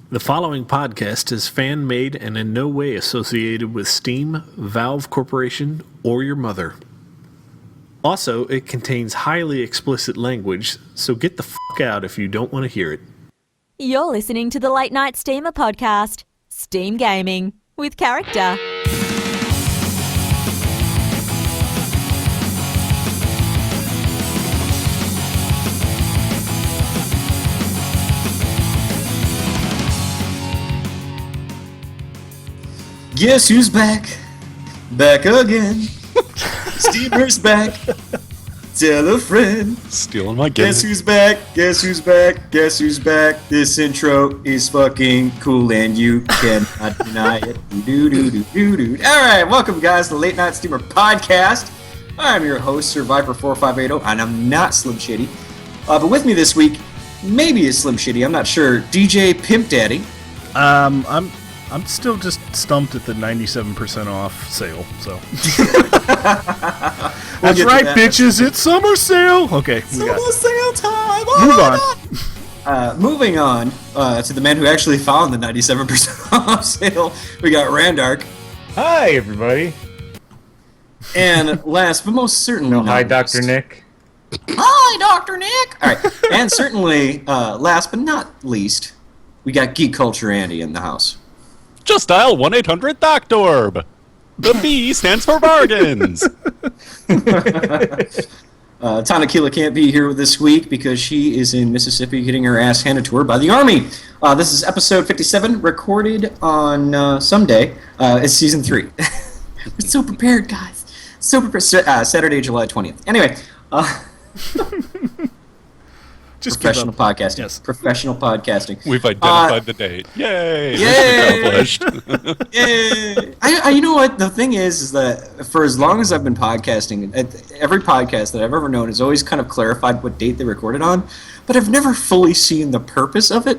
The following podcast is fan-made and in no way associated with Steam, Valve Corporation, or your mother. Also, it contains highly explicit language, so get the fuck out if you don't want to hear it. You're listening to the Late Night Steamer podcast, Steam Gaming, with character. Guess who's back? Back again. Steamer's back. Tell a friend. Stealing my game. Guess who's back? Guess who's back? Guess who's back? This intro is fucking cool and you cannot deny it. Do. All right, welcome guys to the Late Night Steamer podcast. I'm your host, Sir Viper4580, and I'm not Slim Shitty. But with me this week, maybe is Slim Shitty, I'm not sure, DJ Pimp Daddy. I'm still just stumped at the 97% off sale, so. That's right, bitches, it's summer sale! Okay, summer sale time! Oh, move on! Moving on to the man who actually found the 97% off sale, we got Randark. Hi, everybody. And last, but most certainly hi, Dr. Nick. Hi, Dr. Nick! Alright, and certainly, last but not least, we got Geek Culture Andy in the house. Just dial 1-800-DOCTORB. The B stands for bargains. Tanakila can't be here this week because she is in Mississippi getting her ass handed to her by the Army. This is episode 57, recorded on someday. It's season 3. We're so prepared, guys. So prepared. Saturday, July 20th. Anyway. Just professional podcasting. Yes. Professional podcasting. We've identified the date. Yay! Yay! Accomplished. Yay! You know what? The thing is that for as long as I've been podcasting, every podcast that I've ever known has always kind of clarified what date they recorded on, but I've never fully seen the purpose of it.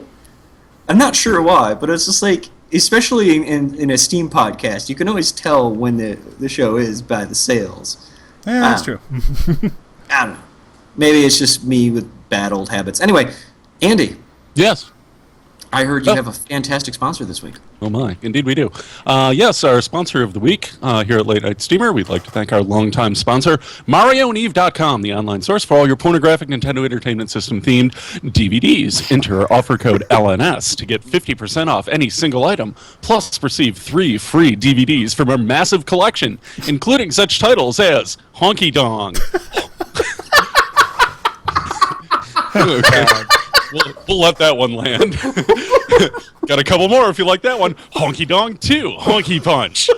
I'm not sure why, but it's just like, especially in a Steam podcast, you can always tell when the show is by the sales. Yeah, that's true. I don't know. Maybe it's just me with bad old habits. Anyway, Andy. Yes. I heard you have a fantastic sponsor this week. Oh my, indeed we do. Yes, our sponsor of the week here at Late Night Steamer, we'd like to thank our longtime sponsor, MarioandEve.com, the online source for all your pornographic Nintendo Entertainment System themed DVDs. Enter offer code LNS to get 50% off any single item, plus receive 3 free DVDs from our massive collection, including such titles as Honky Dong. Okay. We'll let that one land. Got a couple more if you like that one. Honky Dong 2, Honky Punch.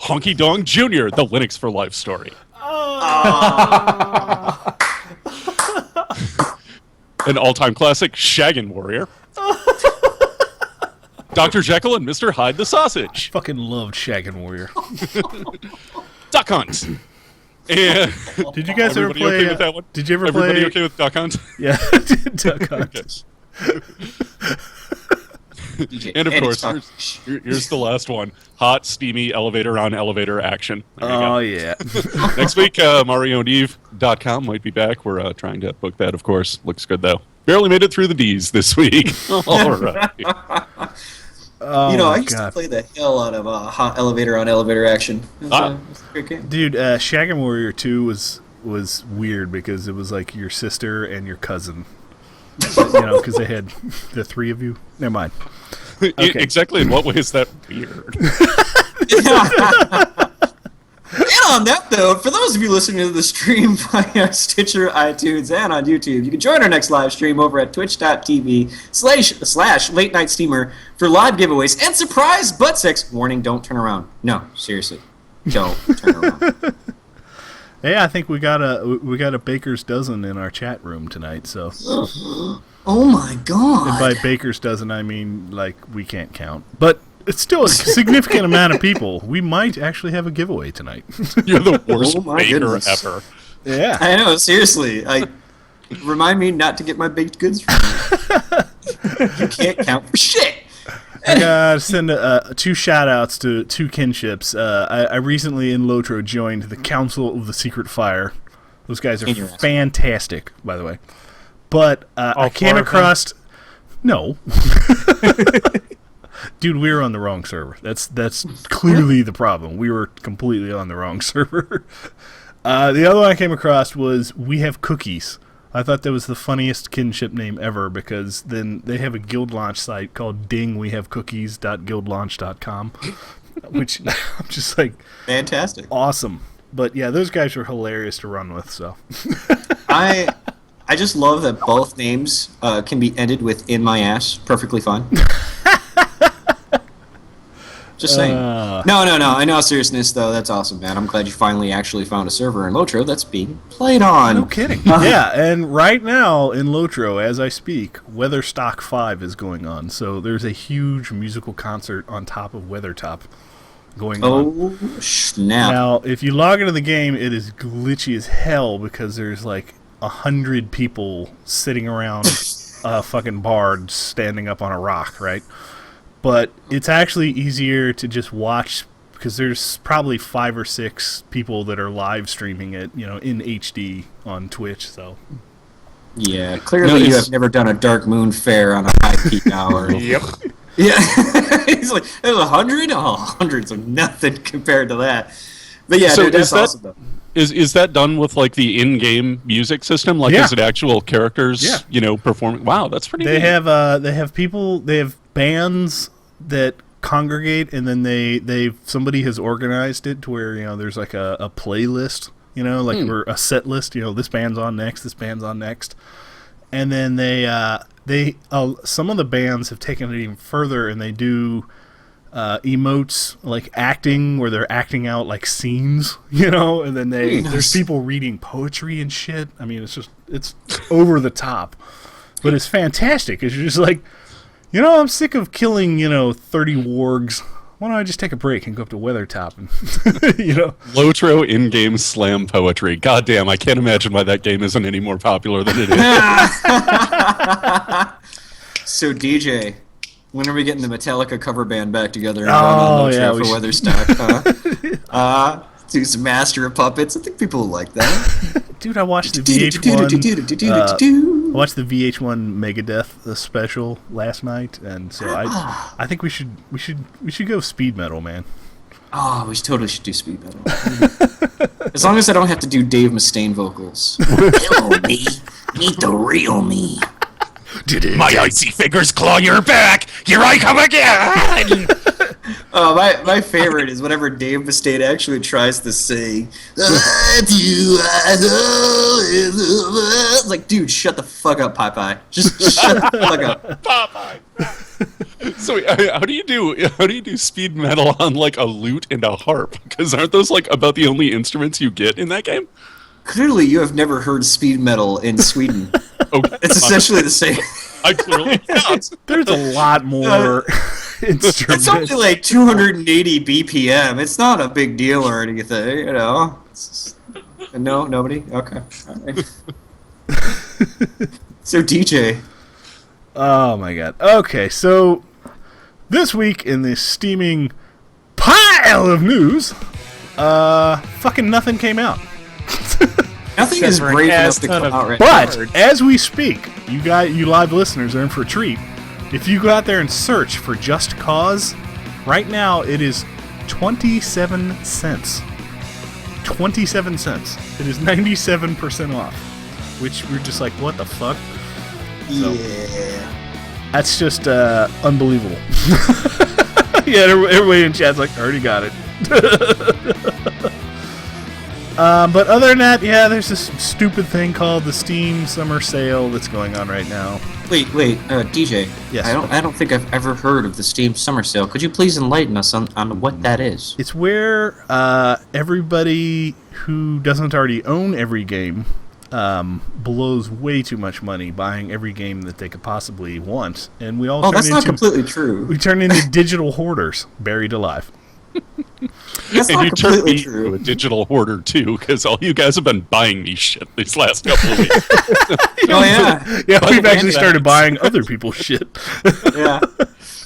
Honky Dong Jr., the Linux for Life story. An all-time classic, Shaggin' Warrior. Dr. Jekyll and Mr. Hyde the Sausage. Fucking loved Shaggin' Warrior. Duck Hunt. And did you guys ever play? Okay with that one? Did you ever Everybody play? Okay with Duck Hunt? Yeah, Duck Hunt. Yes. And of course, here's the last one: hot, steamy elevator on elevator action. Oh yeah. Next week, MarioandEve.com might be back. We're trying to book that. Of course, looks good though. Barely made it through the D's this week. All right. Oh, I used to play the hell out of hot elevator on elevator action. It was a great game. Dude, Shaggin' Warrior 2 was weird because it was like your sister and your cousin. Because they had the 3 of you. Never mind. Okay. Exactly in what way is that weird? And on that note, for those of you listening to the stream via Stitcher, iTunes, and on YouTube, you can join our next live stream over at twitch.tv/Late Night Steamer for live giveaways and surprise butt sex. Warning, don't turn around. No, seriously. Don't turn around. Yeah, I think we got a baker's dozen in our chat room tonight, so. Oh my god. And by baker's dozen, I mean, like, we can't count. But it's still a significant amount of people. We might actually have a giveaway tonight. You're the worst baker goodness. ever. Yeah. I know, seriously. Remind me not to get my baked goods from you. You can't count for shit. I gotta send 2 shout-outs to 2 kinships. I recently in Lotro joined the Council of the Secret Fire. Those guys are fantastic, by the way. But I came across No. Dude, we were on the wrong server. That's clearly the problem. We were completely on the wrong server. The other one I came across was We Have Cookies. I thought that was the funniest kinship name ever because then they have a guild launch site called dingwehavecookies.guildlaunch.com, which I'm just like, Fantastic. awesome. But yeah, those guys are hilarious to run with. So I just love that both names can be ended with "in my ass." Perfectly fine. Just saying. No. In all seriousness, though, that's awesome, man. I'm glad you finally actually found a server in Lotro that's being played on. no kidding. Yeah, and right now in Lotro, as I speak, Weatherstock 5 is going on. So there's a huge musical concert on top of Weathertop going on. Oh, snap. Now, if you log into the game, it is glitchy as hell because there's like 100 people sitting around a fucking bar standing up on a rock, right? But it's actually easier to just watch because there's probably 5 or 6 people that are live streaming it, in HD on Twitch. So Yeah, clearly you have never done a Dark Moon fair on a high peak hour. Yep. Yeah, he's like, there's 100? Oh, hundreds are nothing compared to that. But yeah, So dude, that's is that- awesome, though. Is that done with like the in-game music system? Like, Yeah. is it actual characters? Yeah. Performing. Wow, that's pretty. they neat. have people, they have bands that congregate, and then somebody has organized it to where there's like a playlist, or a set list. This band's on next, this band's on next, and then they some of the bands have taken it even further, and they do emotes like acting where they're acting out like scenes, and then there's people reading poetry and shit. I mean, it's over the top, but it's fantastic. It's just like, I'm sick of killing 30 wargs. Why don't I just take a break and go up to Weathertop and Lotro in-game slam poetry. God damn, I can't imagine why that game isn't any more popular than it is. So, DJ, when are we getting the Metallica cover band back together and Oh, on yeah, Lotro we for should. Weatherstock? Do some Master of Puppets. I think people will like that. Dude, I watched the VH1 Megadeth special last night, and so I think we should go speed metal, man. Oh, we totally should do speed metal. As long as I don't have to do Dave Mustaine vocals. Hello, me. Meet the real me. My icy fingers claw your back. Here I come again. Oh, my favorite is whenever Dave Mustaine actually tries to sing. It's like, dude, shut the fuck up, Popeye. Just shut the fuck up. Popeye. So how do you do speed metal on like a lute and a harp? Because aren't those like about the only instruments you get in that game? Clearly, you have never heard speed metal in Sweden. Okay, It's essentially the same. I clearly not. There's a lot more instruments. It's only like 280 BPM. It's not a big deal or anything, It's just- no, nobody? Okay. All right. So, DJ. Oh my god. Okay, so this week in this steaming pile of news, fucking nothing came out. Nothing is for an brave enough ass to ton come of out right But Word. as we speak, you live listeners are in for a treat. If you go out there and search for Just Cause, right now it is 27 cents. 27 cents. It is 97% off. Which we're just like, what the fuck? Yeah. That's just unbelievable. Yeah, everybody in chat's like, already got it. But other than that, yeah, there's this stupid thing called the Steam Summer Sale that's going on right now. Wait, DJ. Yes. I don't think I've ever heard of the Steam Summer Sale. Could you please enlighten us on what that is? It's where everybody who doesn't already own every game blows way too much money buying every game that they could possibly want, and we all Oh, turn that's not into completely true. we turn into digital hoarders, buried alive. That's And not you turned completely me into true. a digial hoarder too, because all you guys have been buying me shit these last couple of weeks. Oh yeah, Yeah, By the we've way, actually that- started buying other people's shit. yeah.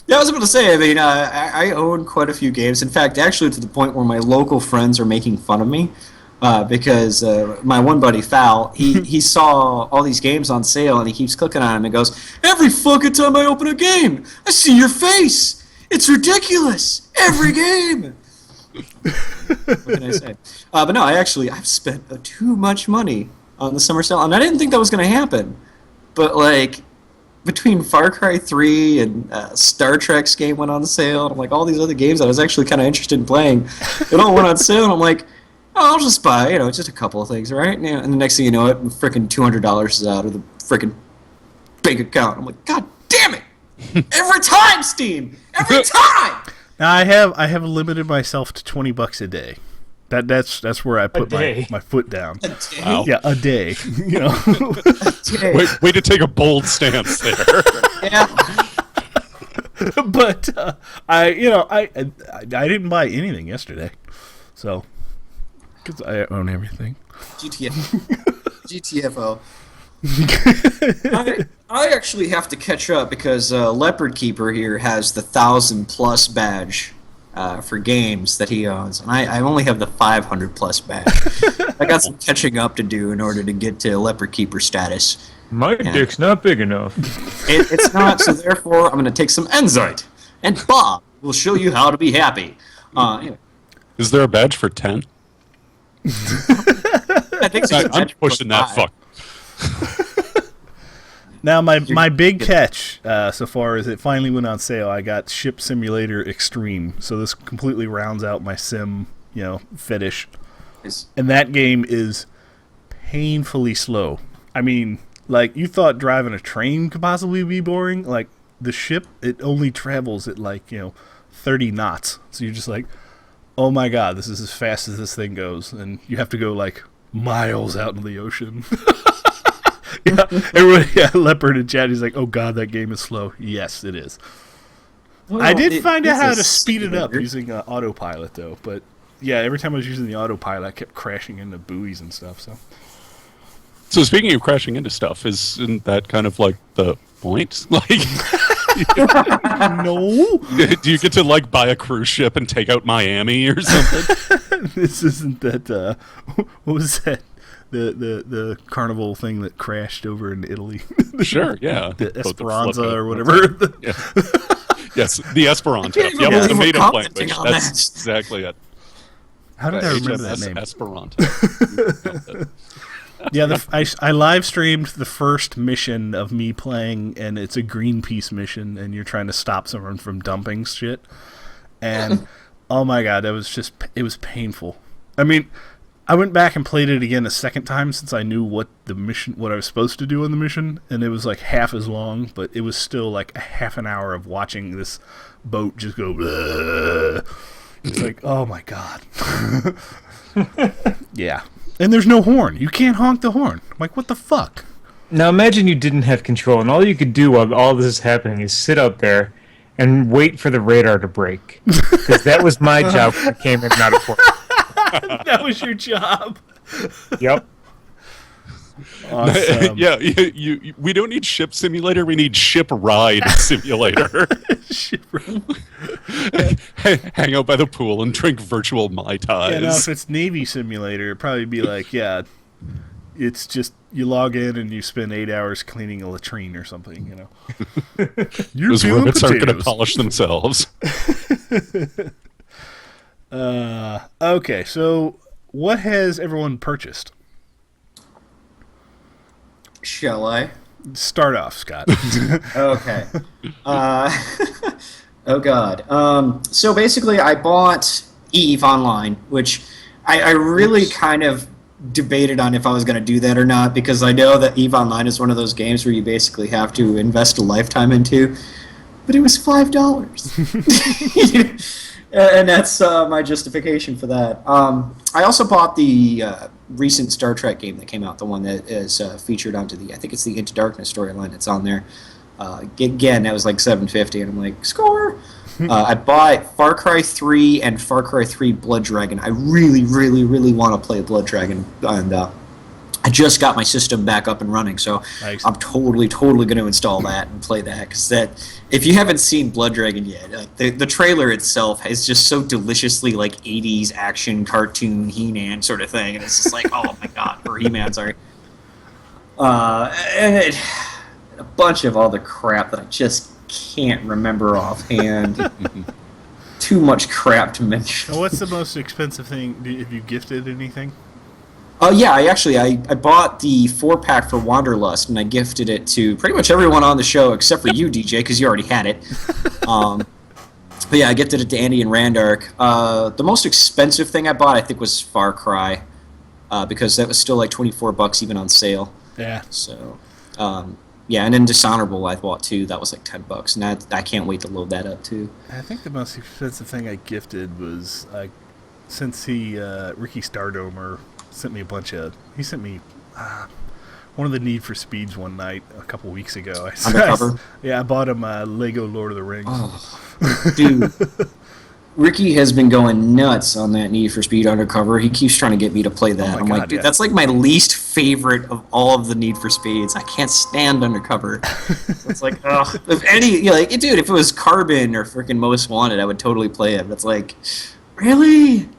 Yeah, I was about to say. I mean, I own quite a few games. In fact, actually, to the point where my local friends are making fun of me because my one buddy Foul, he saw all these games on sale and he keeps clicking on them and goes, every fucking time I open a game, I see your face. It's ridiculous. Every game. What can I say? But no, I've spent too much money on the summer sale, and I didn't think that was going to happen. But like, between Far Cry 3 and Star Trek's game went on sale, and all these other games I was actually kind of interested in playing, it all went on sale, and I'm like, oh, I'll just buy, just a couple of things, right? And the next thing you know, it freaking $200 is out of the freaking bank account. I'm like, God damn it! Every time, Steam! Every time! Now I have limited myself to $20 a day. That's where I put my foot down. A day? Wow. Yeah, a day. Way to take a bold stance there. Yeah. But I didn't buy anything yesterday, so because I own everything. GTFO. I actually have to catch up because Leopard Keeper here has the 1,000+ badge for games that he owns, and I only have the 500+ badge. I got some catching up to do in order to get to Leopard Keeper status. My dick's not big enough. It's not, so therefore I'm going to take some Enzyte, and Bob will show you how to be happy. Is there a badge for 10? I think so. I'm pushing that fuck. Now my big catch so far is it finally went on sale. I got Ship Simulator Extreme, so this completely rounds out my sim, fetish. And that game is painfully slow. I mean, you thought driving a train could possibly be boring. Like the ship, it only travels at 30 knots. So you're just like, oh my god, this is as fast as this thing goes, and you have to go miles out into the ocean. Yeah, everybody, Leopard and Chad, he's like, oh god, that game is slow. Yes, it is. Well, I did find out how a to speed it up simulator. using autopilot, though. But yeah, every time I was using the autopilot, I kept crashing into buoys and stuff. So speaking of crashing into stuff, isn't that kind of the point? No, Do you get to buy a cruise ship and take out Miami or something? this isn't that. What was that? The carnival thing that crashed over in Italy. Sure, yeah. The Both Esperanza flip or whatever. Yeah. Yes, the Esperanto. I can't Yeah, believe it's a we're made-up commenting language. on That's that. exactly it. How did I remember that HMS name? Esperanto. Yeah, I live streamed the first mission of me playing, and it's a Greenpeace mission, and you're trying to stop someone from dumping shit. And oh my god, it was painful. I mean, I went back and played it again a second time since I knew what I was supposed to do in the mission, and it was half as long, but it was still a half an hour of watching this boat just go. Bleh. It's oh my god. Yeah. And there's no horn. You can't honk the horn. I'm what the fuck? Now imagine you didn't have control, and all you could do while all this is happening is sit up there and wait for the radar to break. Because that was my job when I came in and out of work. That was your job. Yep. Awesome. Yeah, we don't need ship simulator. We need ship ride simulator. Hang out by the pool and drink virtual Mai Tais. Yeah, now if it's Navy Simulator, it'd probably be it's just you log in and you spend 8 hours cleaning a latrine or something, You're Those peeling robots aren't going to potatoes. polish themselves. Okay, so what has everyone purchased? Shall I? Start off, Scott. Okay. Oh god. So basically, I bought Eve Online, which I really kind of debated on if I was going to do that or not, because I know that Eve Online is one of those games where you basically have to invest a lifetime into. But it was $5. And that's my justification for that. I also bought the recent Star Trek game that came out, the one that is featured onto I think it's the Into Darkness storyline that's on there. Again, that was $7.50, and I'm like, score! I bought Far Cry 3 and Far Cry 3 Blood Dragon. I really, really, really want to play Blood Dragon, and I I just got my system back up and running, so Nice. I'm totally going to install that and play that. Because if you haven't seen Blood Dragon yet, the trailer itself is just so deliciously like 80s action cartoon He-Man sort of thing, and it's just like, oh my god, or He-Man, sorry. And a bunch of other crap that I just can't remember offhand. Too much crap to mention. Now, what's the most expensive thing? Have you gifted anything? Oh yeah, I bought the 4-pack for Wanderlust, and I gifted it to pretty much everyone on the show except for you, DJ, because you already had it. But yeah, I gifted it to Andy and Randark. The most expensive thing I bought, I think, was Far Cry, because that was still like $24 even on sale. Yeah. So, yeah, and then Dishonorable I bought too. That was like $10, and I can't wait to load that up too. I think the most expensive thing I gifted was since Ricky Stardomer sent me he sent me one of the Need for Speeds one night a couple weeks ago. Undercover? Yeah, I bought him Lego Lord of the Rings. Oh, dude. Ricky has been going nuts on that Need for Speed Undercover. He keeps trying to get me to play that. Oh my I'm God, like, dude, yeah. that's like my least favorite of all of the Need for Speeds. I can't stand Undercover. So it's like, ugh. If dude, if it was Carbon or freaking Most Wanted, I would totally play it. But it's like, really?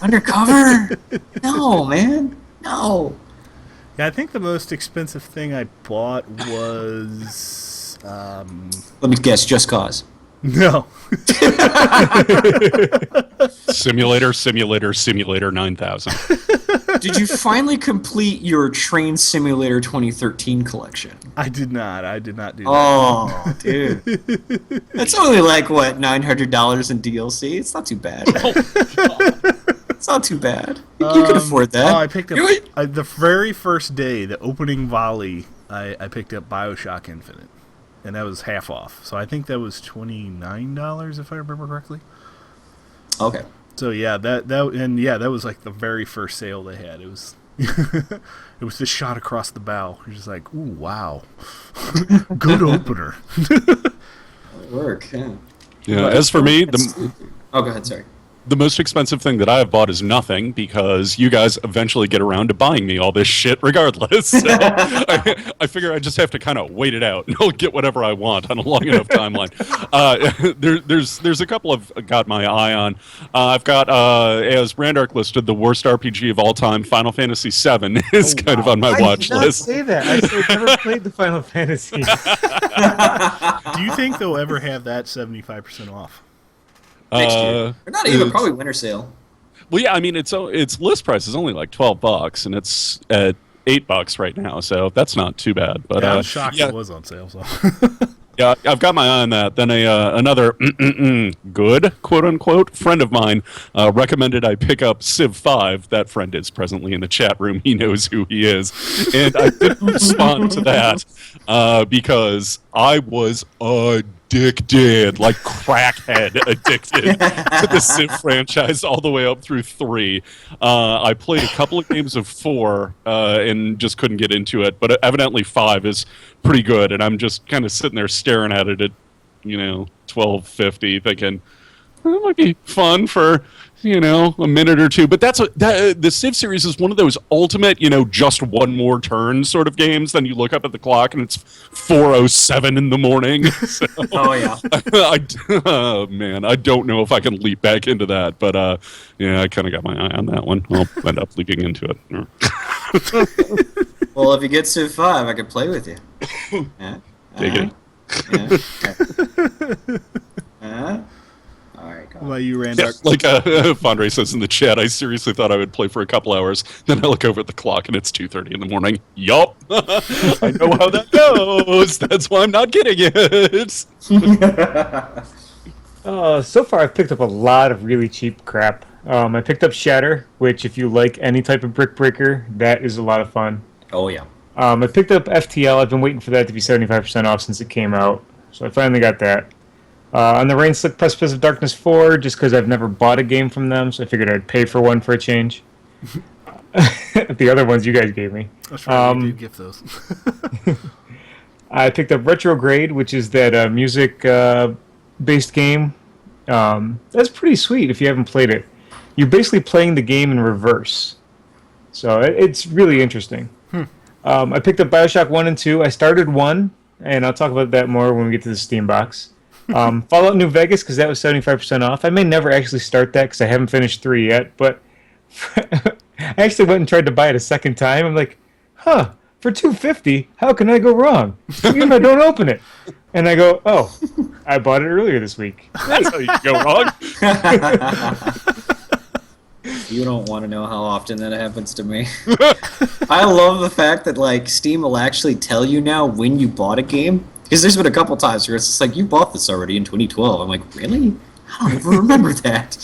Undercover? No, man. No. Yeah, I think the most expensive thing I bought was Let me guess, Just Cause. no. Simulator 9000. Did you finally complete your Train Simulator 2013 collection? I did not do that. Oh, dude. That's only like, what, $900 in DLC? It's not too bad. It's not too bad. You can afford that. Oh, I picked up the very first day, the opening volley. I picked up BioShock Infinite, and that was half off. So I think that was $29 if I remember correctly. Okay. So yeah, that was like the very first sale they had. It was it was just shot across the bow. You're just like, ooh, wow, good opener. Work, yeah. Yeah. As for me, Oh, go ahead, sorry. the most expensive thing that I have bought is nothing, because you guys eventually get around to buying me all this shit regardless. So I figure I just have to kind of wait it out, and I'll get whatever I want on a long enough timeline. There's a couple I've got my eye on. I've got, as Randark listed, the worst RPG of all time, Final Fantasy VII, is kind of on my watch I did not list. say that. I said I've never played the Final Fantasy. Do you think they'll ever have that 75% off? Next year. Or not even, probably winter sale. Well, yeah, I mean, its list price is only like $12, and it's at $8 right now, so that's not too bad. But Yeah, I was shocked yeah, it was on sale. So. yeah, I've got my eye on that. Then another good quote unquote friend of mine recommended I pick up Civ 5. That friend is presently in the chat room. He knows who he is, and I didn't respond to that because I was addicted, like crackhead addicted to the Civ franchise all the way up through 3. I played a couple of games of 4 and just couldn't get into it, but evidently 5 is pretty good, and I'm just kind of sitting there staring at it at, $12.50, thinking, well, that might be fun for, a minute or two. But the Civ series is one of those ultimate, just one more turn sort of games. Then you look up at the clock and it's 4:07 in the morning. So, Oh, yeah. oh, man, I don't know if I can leap back into that. But, yeah, I kind of got my eye on that one. I'll end up leaping into it. Well, if you get Civ 5, I could play with you. Yeah. Dig it. Yeah. All right, go What on. about you, Yeah, Randark? like Fondre says in the chat, I seriously thought I would play for a couple hours. Then I look over at the clock and it's 2:30 in the morning. Yup, I know how that goes. That's why I'm not getting it. So far, I've picked up a lot of really cheap crap. I picked up Shatter, which, if you like any type of brick breaker, that is a lot of fun. Oh, yeah. I picked up FTL. I've been waiting for that to be 75% off since it came out, so I finally got that. On the Rain Slick Precipice of Darkness 4, just because I've never bought a game from them, so I figured I'd pay for one for a change. The other ones you guys gave me. That's right, you did gift those. I picked up Retrograde, which is that music-based game. That's pretty sweet if you haven't played it. You're basically playing the game in reverse. So it's really interesting. I picked up Bioshock 1 and 2. I started 1, and I'll talk about that more when we get to the Steam box. Fallout New Vegas, because that was 75% off. I may never actually start that because I haven't finished 3 yet, but I actually went and tried to buy it a second time. I'm like, for $250, how can I go wrong? Even if I don't open it. And I go, oh, I bought it earlier this week. That's how you go wrong. You don't want to know how often that happens to me. I love the fact that like Steam will actually tell you now when you bought a game. Because there's been a couple times where it's just like, you bought this already in 2012. I'm like, really? I don't even remember that.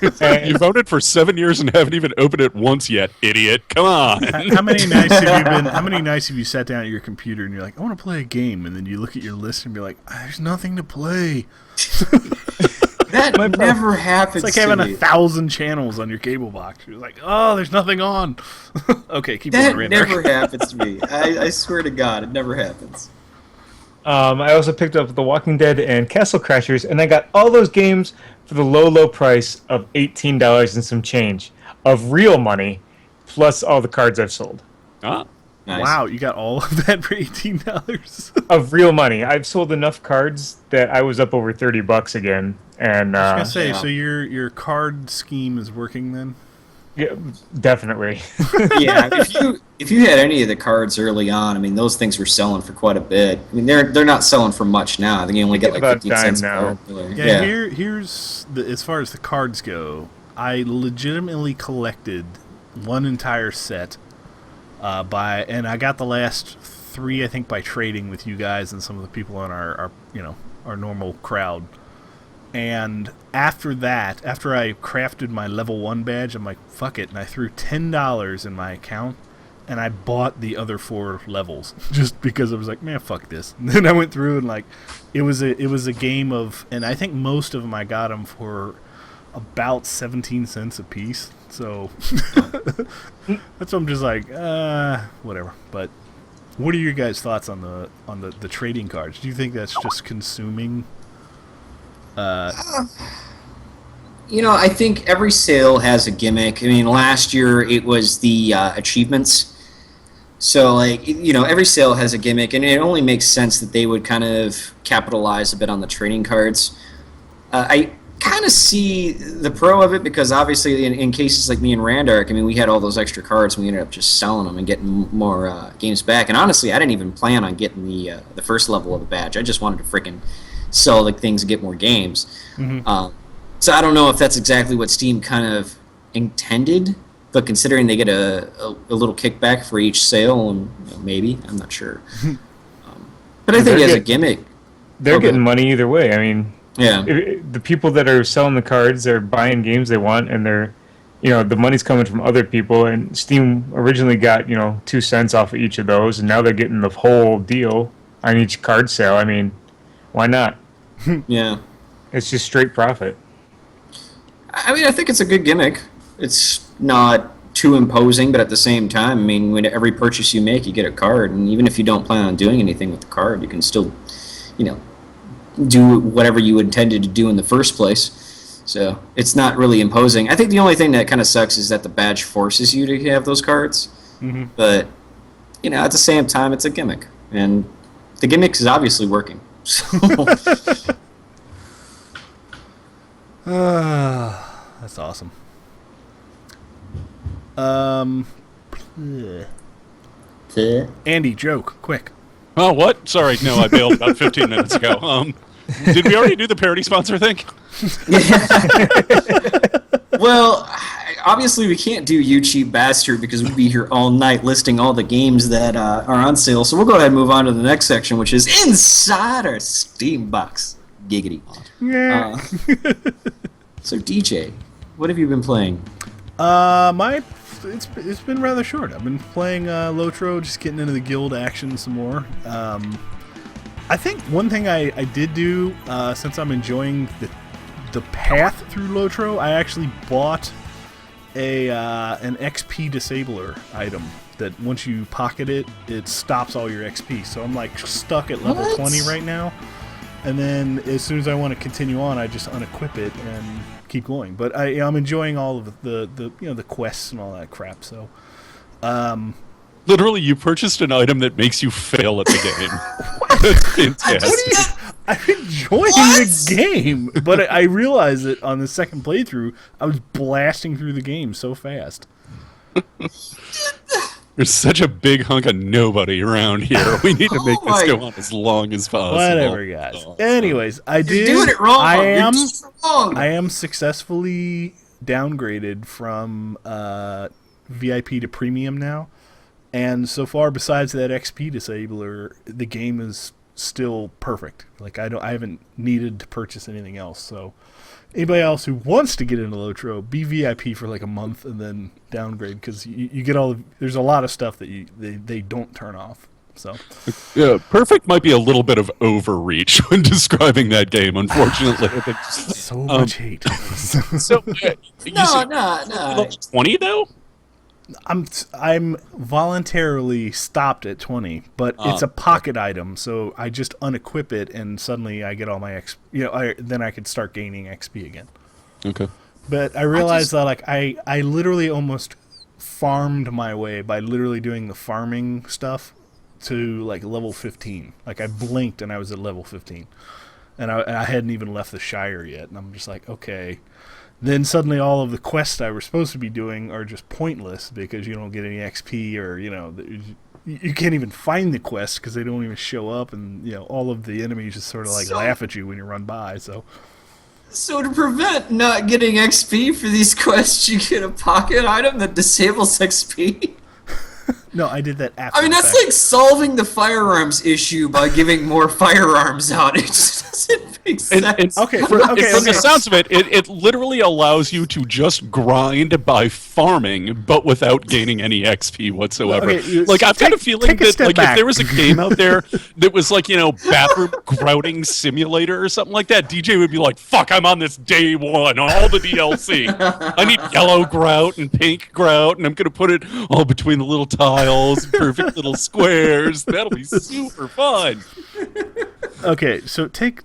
You voted for 7 years and haven't even opened it once yet, idiot. Come on. How many nights have you been? How many nights have you sat down at your computer and you're like, I want to play a game, and then you look at your list and be like, there's nothing to play. That never happens. It's like having to me. 1,000 channels on your cable box. You're like, oh, there's nothing on. Okay, keep That going. never happens to me. I swear to God, it never happens. I also picked up The Walking Dead and Castle Crashers, and I got all those games for the low price of $18 and some change of real money, plus all the cards I've sold. Ah. Nice. Wow, you got all of that for $18? Of real money. I've sold enough cards that I was up over $30 again. And I was gonna say, Yeah. so your card scheme is working then? yeah, definitely. Yeah, if you had any of the cards early on, I mean, those things were selling for quite a bit. I mean, they're not selling for much now. I think you only get like About 15 dime cents now. per card. Yeah, here's as far as the cards go, I legitimately collected one entire set and I got the last 3, I think, by trading with you guys and some of the people on our normal crowd. And after that, after I crafted my level 1 badge, I'm like, fuck it, and I threw $10 in my account, and I bought the other 4 levels just because I was like, man, fuck this. And then I went through and like, it was a game of, and I think most of them I got them for about 17 cents a piece. So that's what I'm just like, whatever. But what are your guys' thoughts on the trading cards? Do you think that's just consuming? I think every sale has a gimmick. I mean, last year it was the achievements. So, like, every sale has a gimmick, and it only makes sense that they would kind of capitalize a bit on the trading cards. I kind of see the pro of it because, obviously, in cases like me and Randark, I mean, we had all those extra cards, and we ended up just selling them and getting more games back. And honestly, I didn't even plan on getting the first level of the badge. I just wanted to freaking sell like things and get more games. Mm-hmm. So I don't know if that's exactly what Steam kind of intended, but considering they get a little kickback for each sale, and maybe, I'm not sure. But I think it has a gimmick. They're Okay. getting money either way. I mean, Yeah. the people that are selling the cards are buying games they want, and they're, the money's coming from other people. And Steam originally got 2 cents off of each of those, and now they're getting the whole deal on each card sale. I mean, why not? Yeah. It's just straight profit. I mean, I think it's a good gimmick. It's not too imposing, but at the same time, I mean, when every purchase you make, you get a card, and even if you don't plan on doing anything with the card, you can still, do whatever you intended to do in the first place. So it's not really imposing. I think the only thing that kind of sucks is that the badge forces you to have those cards. Mm-hmm. But, at the same time, it's a gimmick, and the gimmick is obviously working. So. That's awesome. Andy, joke, quick. Oh, what? Sorry, no, I bailed about 15 minutes ago. Did we already do the parody sponsor thing? Well, obviously we can't do You Cheap Bastard because we'd be here all night listing all the games that are on sale. So we'll go ahead and move on to the next section, which is Inside Our Steam Box. Giggity. Yeah. So DJ, what have you been playing? It's been rather short. I've been playing Lotro, just getting into the guild action some more. I think one thing I did do, since I'm enjoying the path through Lotro, I actually bought an XP disabler item that once you pocket it, it stops all your XP. So I'm like stuck at level What? 20 right now. And then as soon as I want to continue on, I just unequip it and keep going. But I'm enjoying all of the quests and all that crap. So Literally, you purchased an item that makes you fail at the game. That's fantastic. I'm enjoying the game, but I realized that on the second playthrough, I was blasting through the game so fast. There's such a big hunk of nobody around here. We need to make Oh this my- go on as long as possible. Whatever, guys. Anyways, You're doing it wrong. You're just wrong. I am successfully downgraded from VIP to premium now, and so far, besides that XP disabler, the game is still perfect. Like I haven't needed to purchase anything else. So anybody else who wants to get into Lotro, be VIP for like a month and then downgrade, because you get there's a lot of stuff that they don't turn off. So Yeah, perfect might be a little bit of overreach when describing that game, unfortunately. I think. so much hate. So, you No, said no. level 20 though? I'm voluntarily stopped at 20, but it's a pocket item, so I just unequip it, and suddenly I get all my XP. Then I could start gaining XP again. Okay. But I realized that like I literally almost farmed my way by literally doing the farming stuff to like level 15. Like I blinked and I was at level 15, and I hadn't even left the Shire yet, and I'm just like, okay. Then suddenly all of the quests I was supposed to be doing are just pointless because you don't get any XP, or you can't even find the quests because they don't even show up, and all of the enemies just sort of like laugh at you when you run by. So So to prevent not getting XP for these quests, you get a pocket item that disables XP? no, I did that after. I mean, the that's fact. like solving the firearms issue by giving more firearms out. It just doesn't make sense. Okay, From the okay. sounds of it, it literally allows you to just grind by farming, but without gaining any XP whatsoever. Okay, like I've got a feeling take a that step like back. if there was a game out there that was like bathroom grouting simulator or something like that, DJ would be like, "Fuck, I'm on this day one on all the DLC. I need yellow grout and pink grout, and I'm gonna put it all between the little tiles, perfect little squares. That'll be super fun." Okay, so take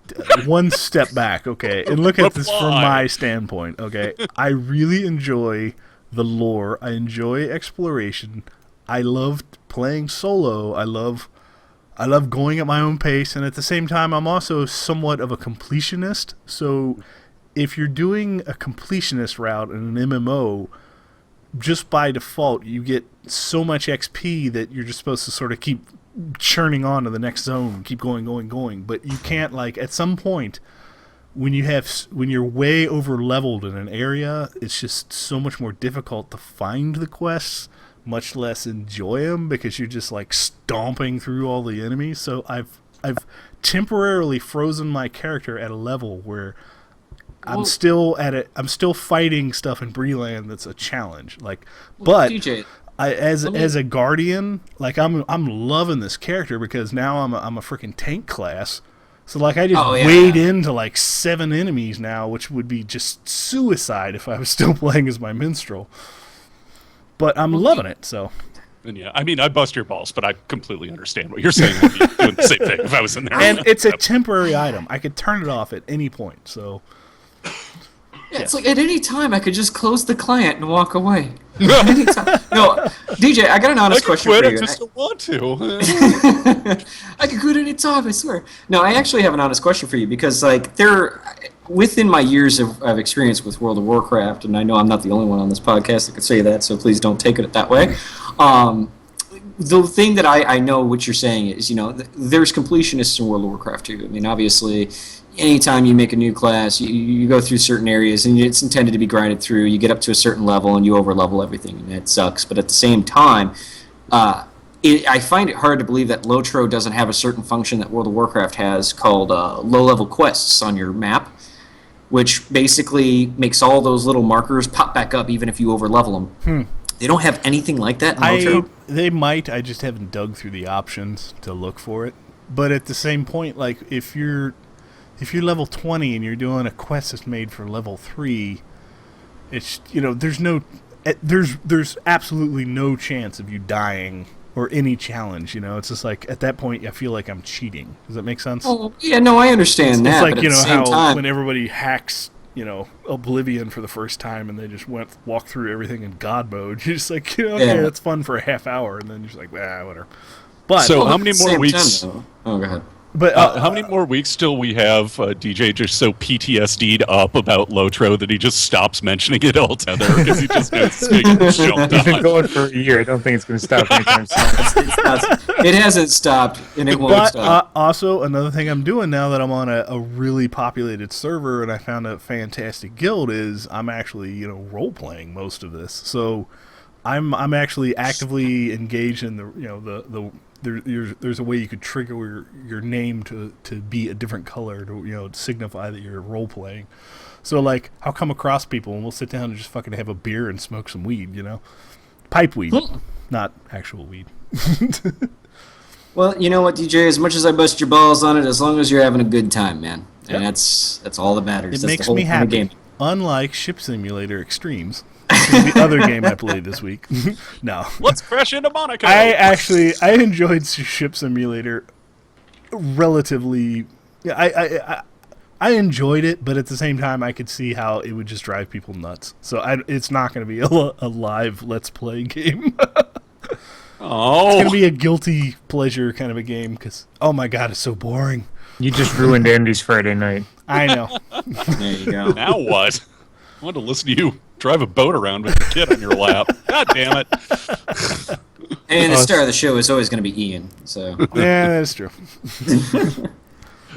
one step back, okay, and look at this from my standpoint, okay? I really enjoy the lore. I enjoy exploration. I love playing solo. I love going at my own pace, and at the same time, I'm also somewhat of a completionist. So if you're doing a completionist route in an MMO, just by default, you get so much XP that you're just supposed to sort of keep churning on to the next zone, keep going, but you can't, like, at some point when you're way over leveled in an area, it's just so much more difficult to find the quests, much less enjoy them, because you're just like stomping through all the enemies. So I've temporarily frozen my character at a level where I'm still fighting stuff in Breland that's a challenge, like, but DJ, as a guardian, like I'm loving this character because now I'm a freaking tank class. So like I just wade into like 7 enemies now, which would be just suicide if I was still playing as my minstrel. But I'm loving it. So. And yeah, I mean, I bust your balls, but I completely understand what you're saying. I'd be doing the same thing if I was in there. And it's a temporary item. I could turn it off at any point. So. Yeah, it's like at any time I could just close the client and walk away. Anytime. No, DJ, I got an honest question quit, for you. I just don't want to. I could quit any time, I swear. No, I actually have an honest question for you because, like, within my years of experience with World of Warcraft, and I know I'm not the only one on this podcast that could say that, so please don't take it that way. The thing that I know what you're saying is, there's completionists in World of Warcraft too. I mean, obviously, anytime you make a new class, you go through certain areas, and it's intended to be grinded through. You get up to a certain level, and you over-level everything, and it sucks. But at the same time, I find it hard to believe that Lotro doesn't have a certain function that World of Warcraft has called low-level quests on your map, which basically makes all those little markers pop back up even if you over-level them. They don't have anything like that in Lotro? They might. I just haven't dug through the options to look for it. But at the same point, like, if you're level 20 and you're doing a quest that's made for level 3, it's there's absolutely no chance of you dying or any challenge. It's just like at that point I feel like I'm cheating. Does that make sense? Oh, yeah, no, I understand that. It's like but at the same how time, when everybody hacks Oblivion for the first time, and they just walk through everything in God mode. You're just like, okay, that's fun for a half hour, and then you're just like, whatever. But So how many more weeks? Oh, go ahead. But How many more weeks till we have DJ just so PTSD'd up about Lotro that he just stops mentioning it altogether because he just gets jumped It's been on? going for a year. I don't think it's going to stop anytime soon. It hasn't stopped, and it won't But stop. also, another thing I'm doing now that I'm on a really populated server and I found a fantastic guild is I'm actually role playing most of this. So I'm actually actively engaged in there's a way you could trigger your name to be a different color to signify that you're role playing. So like I'll come across people and we'll sit down and just fucking have a beer and smoke some weed, pipe weed, not actual weed. Well, you know what, DJ? As much as I bust your balls on it, as long as you're having a good time, man, and that's all that matters. It That's makes the whole me point of happy. gaming. Unlike Ship Simulator Extremes, the other game I played this week. No, Let's crash into Monaco. I enjoyed Ship Simulator relatively. I enjoyed it, but at the same time, I could see how it would just drive people nuts. So it's not going to be a live Let's Play game. Oh, It's going to be a guilty pleasure kind of a game because, oh my god, it's so boring. You just ruined Andy's Friday night. I know. There you go. now what? I want to listen to you drive a boat around with a kid on your lap. God damn it. And the star of the show is always going to be Ian. So Yeah, that's true.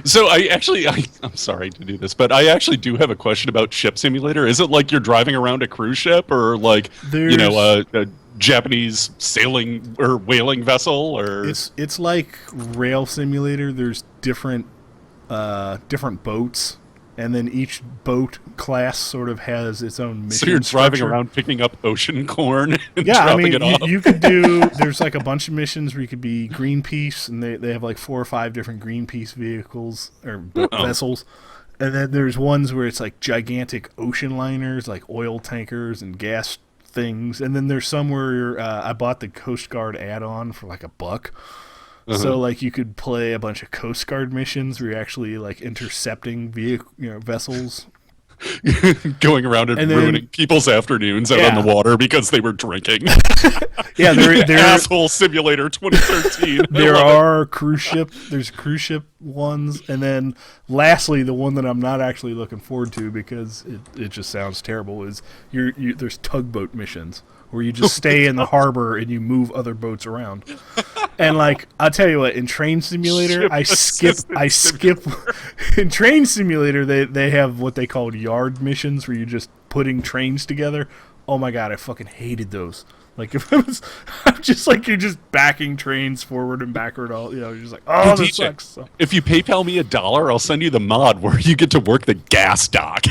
So I'm sorry to do this, but I actually do have a question about Ship Simulator. Is it like you're driving around a cruise ship or like, a Japanese sailing or whaling vessel or It's like Rail Simulator. There's different boats, and then each boat class sort of has its own mission. so you're driving structure. around picking up ocean corn and Yeah, I dropping mean, it off. you could do. There's like a bunch of missions where you could be Greenpeace, and they have like 4 or 5 different Greenpeace vehicles or vessels. And then there's ones where it's like gigantic ocean liners, like oil tankers and gas things. And then there's some where I bought the Coast Guard add-on for like $1. So like you could play a bunch of Coast Guard missions where you're actually like intercepting vessels. Going around and And then- ruining people's afternoons out on the water because they were drinking. Yeah, there Asshole Simulator 2013. are cruise ship. There's cruise ship ones, and then lastly, the one that I'm not actually looking forward to because it just sounds terrible is there's tugboat missions where you just stay in the harbor and you move other boats around. And like I'll tell you what, in Train Simulator, Ship I skip. In Train Simulator, they have what they call yard missions where you're just putting trains together. Oh my god, I fucking hated those. Like if I'm just like you're just backing trains forward and backward, all you're just like, oh, this DJ, sucks. So, if you PayPal me $1, I'll send you the mod where you get to work the gas dock.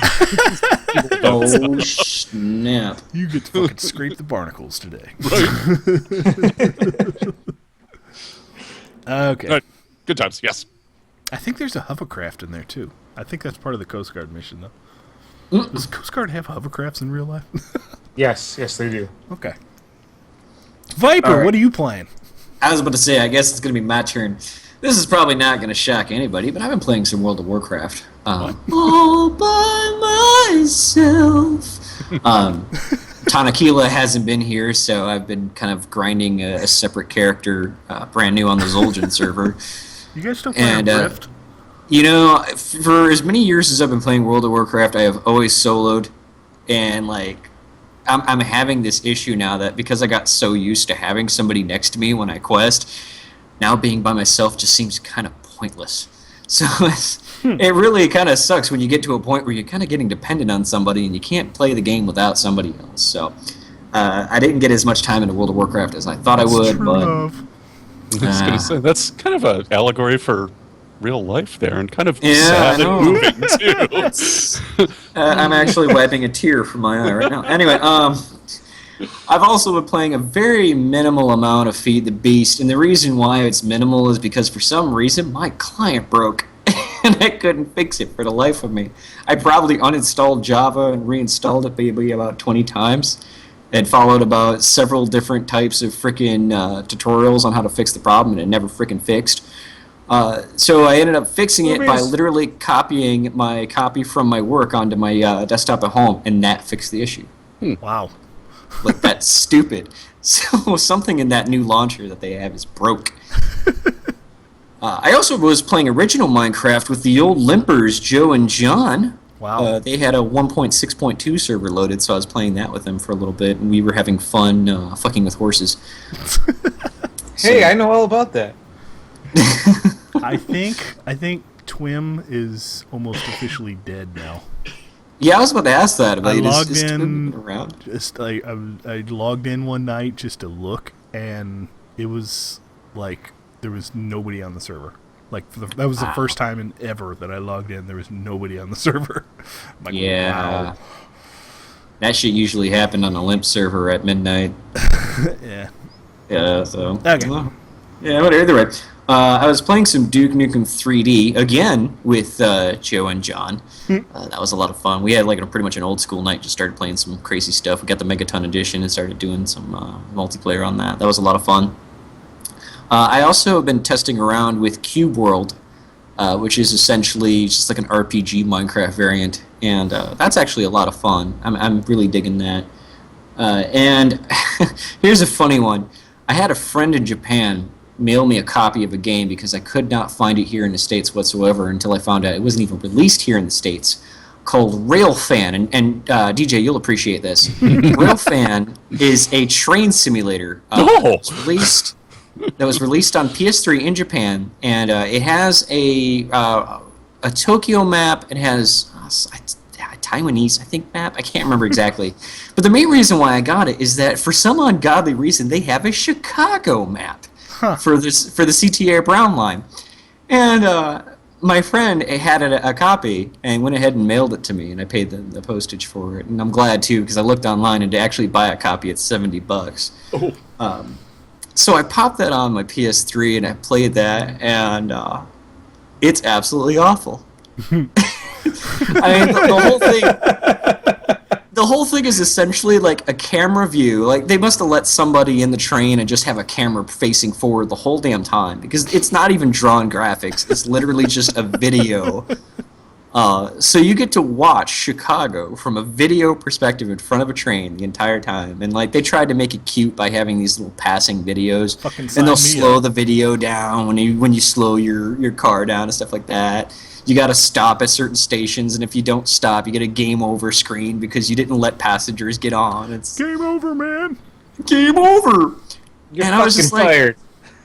oh snap! you get to fucking scrape the barnacles today. Okay, Right. Good times, yes. I think there's a hovercraft in there too. I think that's part of the Coast Guard mission, though. Does Coast Guard have hovercrafts in real life? Yes, they do. Okay. Viper, All right. what are you playing? I was about to say, I guess it's going to be my turn. This is probably not going to shock anybody, but I've been playing some World of Warcraft. All by myself. Tanakila hasn't been here, so I've been kind of grinding a separate character, brand new on the Zul'jin server. You guys still playing Rift? For as many years as I've been playing World of Warcraft, I have always soloed, and like I'm having this issue now that because I got so used to having somebody next to me when I quest, now being by myself just seems kind of pointless. So it really kind of sucks when you get to a point where you're kind of getting dependent on somebody and you can't play the game without somebody else. So I didn't get as much time into World of Warcraft as I thought I would, True but love. I was going to say, that's kind of an allegory for real life there, and kind of Yeah, sad I know. and moving, too. I'm actually wiping a tear from my eye right now. Anyway, I've also been playing a very minimal amount of Feed the Beast, and the reason why it's minimal is because for some reason my client broke, and I couldn't fix it for the life of me. I probably uninstalled Java and reinstalled it maybe about 20 times, and followed about several different types of freaking tutorials on how to fix the problem, and it never freaking fixed. So I ended up fixing it by Movies. literally copying my copy from my work onto my desktop at home, and that fixed the issue. Wow. Like, that's stupid. So something in that new launcher that they have is broke. I also was playing original Minecraft with the old limpers, Joe and John. Wow. They had a 1.6.2 server loaded, so I was playing that with them for a little bit, and we were having fun fucking with horses. Hey, I know all about that. I think Twim is almost officially dead now. Yeah, I was about to ask that. I But logged is in Twim around? just I logged in one night just to look, and it was like there was nobody on the server. Like that was the first time in ever that I logged in. There was nobody on the server. I'm like, Yeah. wow. That shit usually happened on a limp server at midnight. Yeah. Yeah, so. Okay. Yeah, but either way. I was playing some Duke Nukem 3D again with Joe and John. That was a lot of fun. We had like pretty much an old school night. Just started playing some crazy stuff. We got the Megaton Edition and started doing some multiplayer on that. That was a lot of fun. I also have been testing around with Cube World, which is essentially just like an RPG Minecraft variant, and that's actually a lot of fun. I'm really digging that. And here's a funny one. I had a friend in Japan mail me a copy of a game because I could not find it here in the States whatsoever until I found out it wasn't even released here in the States, called Railfan. And DJ, you'll appreciate this. Railfan is a train simulator. That was released on PS3 in Japan, and it has a Tokyo map. It has a Taiwanese, I think, map. I can't remember exactly. But the main reason why I got it is that for some ungodly reason, they have a Chicago map for the CTA Brown line. And my friend had a copy and went ahead and mailed it to me, and I paid the postage for it. And I'm glad, too, because I looked online, and to actually buy a copy, it's $70. Oh. So I popped that on my PS3 and I played that, and it's absolutely awful. I mean, the whole thing is essentially like a camera view. Like, they must have let somebody in the train and just have a camera facing forward the whole damn time, because it's not even drawn graphics. It's literally just a video. So you get to watch Chicago from a video perspective in front of a train the entire time, and like they tried to make it cute by having these little passing videos, and they'll slow the video down when you slow your car down and stuff like that. You got to stop at certain stations, and if you don't stop, you get a game over screen because you didn't let passengers get on. It's Game over, man. game over. You're And I was fucking just like, fired.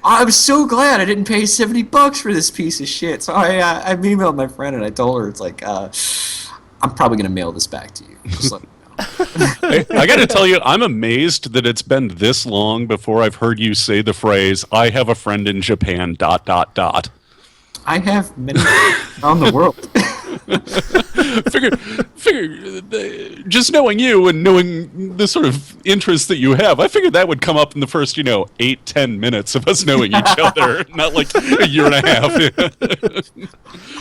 I was so glad I didn't pay $70 for this piece of shit. So I emailed my friend and I told her, it's like, I'm probably gonna mail this back to you. Just let me know. I got to tell you, I'm amazed that it's been this long before I've heard you say the phrase, I have a friend in Japan, ... I have many around the world. figure, just knowing you and knowing the sort of interest that you have, I figured that would come up in the first, 8-10 minutes of us knowing each other, not like a year and a half.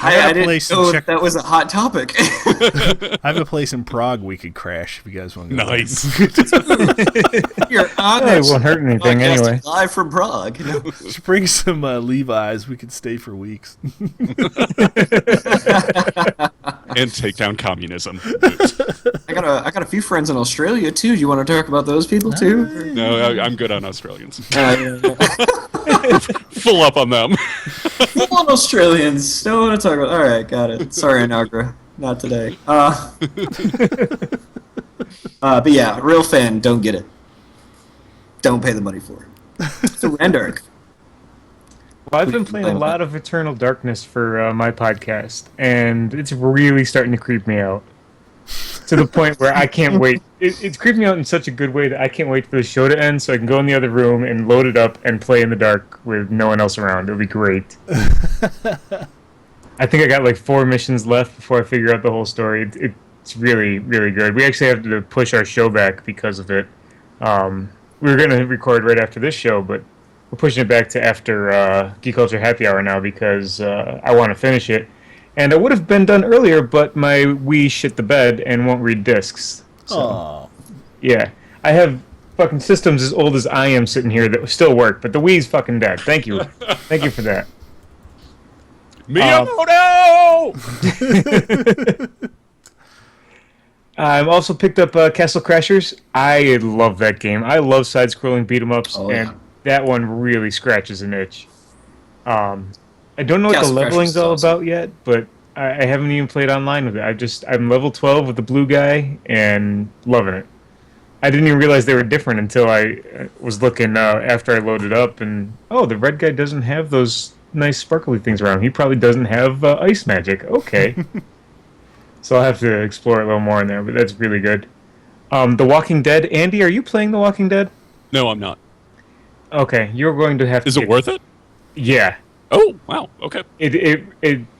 I didn't place in know Czech- that was a hot topic. I have a place in Prague we could crash if you guys want to go. Nice. You're on It won't hurt anything anyway. Live from Prague. Just bring some Levi's. We could stay for weeks. And take down communism. I got a few friends in Australia too. Do you want to talk about those people too? No, I'm good on Australians. Yeah. Full up on them. Full on Australians. Don't want to talk about. All right, got it. Sorry, Nagra, not today. But yeah, real fan. Don't get it. Don't pay the money for it. So Randark. Well, I've been playing a lot of Eternal Darkness for my podcast, and it's really starting to creep me out. To the point where I can't wait. It's creeping me out in such a good way that I can't wait for the show to end so I can go in the other room and load it up and play in the dark with no one else around. It'll be great. I think I got like 4 missions left before I figure out the whole story. It's really, really good. We actually have to push our show back because of it. We were going to record right after this show, but we're pushing it back to after Geek Culture Happy Hour now because I want to finish it. And it would have been done earlier, but my Wii shit the bed and won't read discs. So, yeah. I have fucking systems as old as I am sitting here that still work, but the Wii's fucking dead. Thank you. Thank you for that. Miyamoto! I've also picked up Castle Crashers. I love that game. I love side-scrolling beat-em-ups, and that one really scratches an itch. I don't know what Castle the Crashers leveling's is all awesome. about yet, but I haven't even played online with it. I'm level 12 with the blue guy and loving it. I didn't even realize they were different until I was looking after I loaded up, and the red guy doesn't have those nice sparkly things around him. He probably doesn't have ice magic. Okay. So I'll have to explore it a little more in there, but that's really good. The Walking Dead. Andy, are you playing The Walking Dead? No, I'm not. Okay, you're going to have to. Is it worth it? Yeah. Oh, wow. Okay.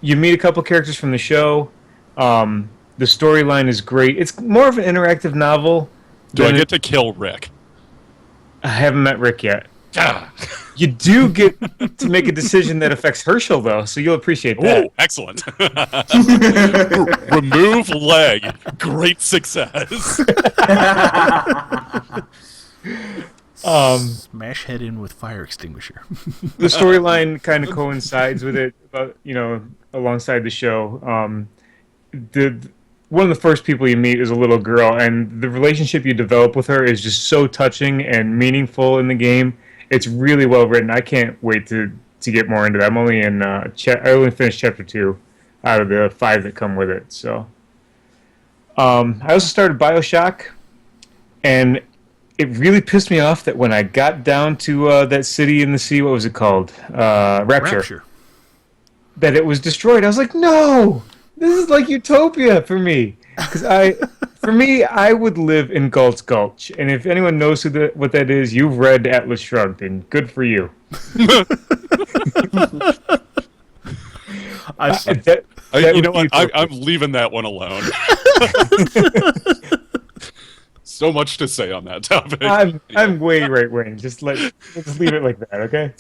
You meet a couple characters from the show. The storyline is great. It's more of an interactive novel. Do I get to kill Rick? I haven't met Rick yet. Ah. You do get to make a decision that affects Herschel, though, so you'll appreciate that. Oh, excellent. Remove leg. Great success. Smash head in with fire extinguisher. The storyline kind of coincides with it, alongside the show. One of the first people you meet is a little girl, and the relationship you develop with her is just so touching and meaningful in the game. It's really well written. I can't wait to get more into that. I'm only in I only finished chapter 2 out of the 5 that come with it. So, I also started BioShock, and it really pissed me off that when I got down to that city in the sea, what was it called? Rapture. That it was destroyed. I was like, no, this is like utopia for me. Because I would live in Galt's Gulch, and if anyone knows what that is, you've read Atlas Shrugged, and good for you. You know what? I'm leaving that one alone. So much to say on that topic. I'm way right wing. Let's leave it like that, okay?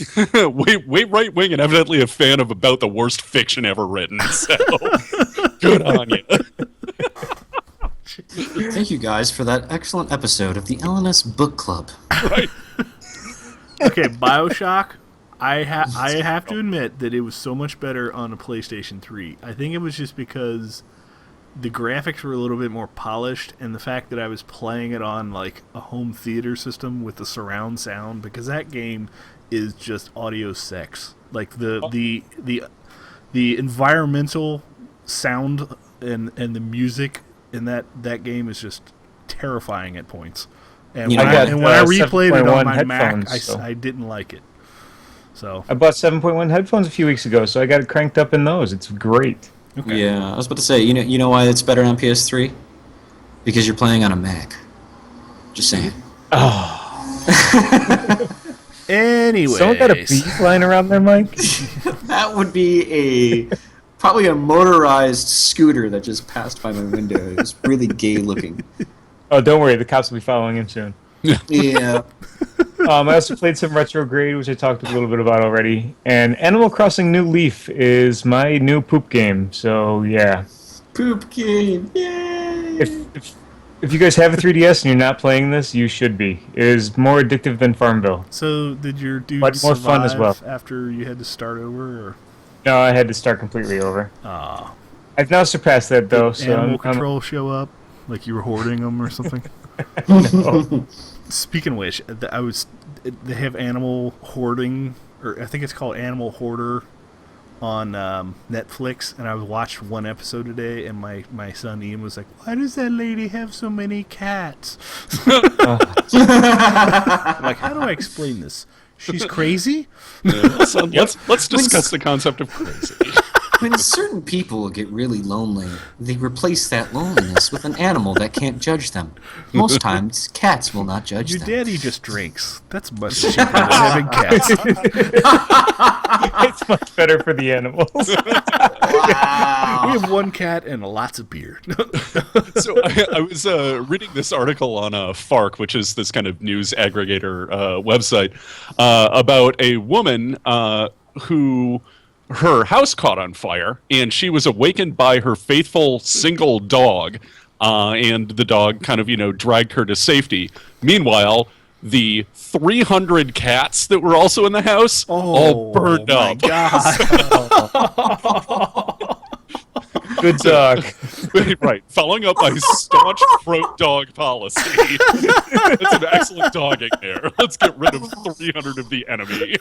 way right wing, and evidently a fan of about the worst fiction ever written. So good on you. Thank you guys for that excellent episode of the LNS Book Club. Right. Okay, BioShock. I have to admit that it was so much better on a PlayStation 3. I think it was just because the graphics were a little bit more polished, and the fact that I was playing it on like a home theater system with the surround sound, because that game is just audio sex. Like the environmental sound and the music in that game is just terrifying at points. And when I replayed it on my Mac, I didn't like it. So I bought 7.1 headphones a few weeks ago, so I got it cranked up in those. It's great. Okay. Yeah, I was about to say, you know why it's better on PS3? Because you're playing on a Mac. Just saying. Oh. Anyway, Someone got a beat flying around there, Mike? That would be probably a motorized scooter that just passed by my window. It was really gay looking. Oh, don't worry, the cops will be following him soon. Yeah. I also played some Retrograde, which I talked a little bit about already. And Animal Crossing New Leaf is my new poop game. So yeah, Poop game. Yay! If you guys have a 3DS and you're not playing this, you should be. It is more addictive than Farmville. So did your dude But more fun as well. after you had to start over? Or? No, I had to start completely over. Ah. I've now surpassed that though. Did So animal control show up? Like you were hoarding them or something? No. Speaking of which, they have animal hoarding, or I think it's called Animal Hoarder on Netflix, and I watched one episode today, and my son Ian was like, "Why does that lady have so many cats?" I'm like, how do I explain this? She's crazy? So let's discuss the concept of crazy. When certain people get really lonely, they replace that loneliness with an animal that can't judge them. Most times, cats will not judge Your them. daddy just drinks. That's much cheaper than having cats. It's much better for the animals. Wow. We have one cat and lots of beer. So I was reading this article on FARC, which is this kind of news aggregator website, about a woman who her house caught on fire, and she was awakened by her faithful single dog, and the dog kind of, dragged her to safety. Meanwhile, the 300 cats that were also in the house all burned my up. God. Good dog. Right, following up my staunch pro-dog policy. That's an excellent dogging there. Let's get rid of 300 of the enemy.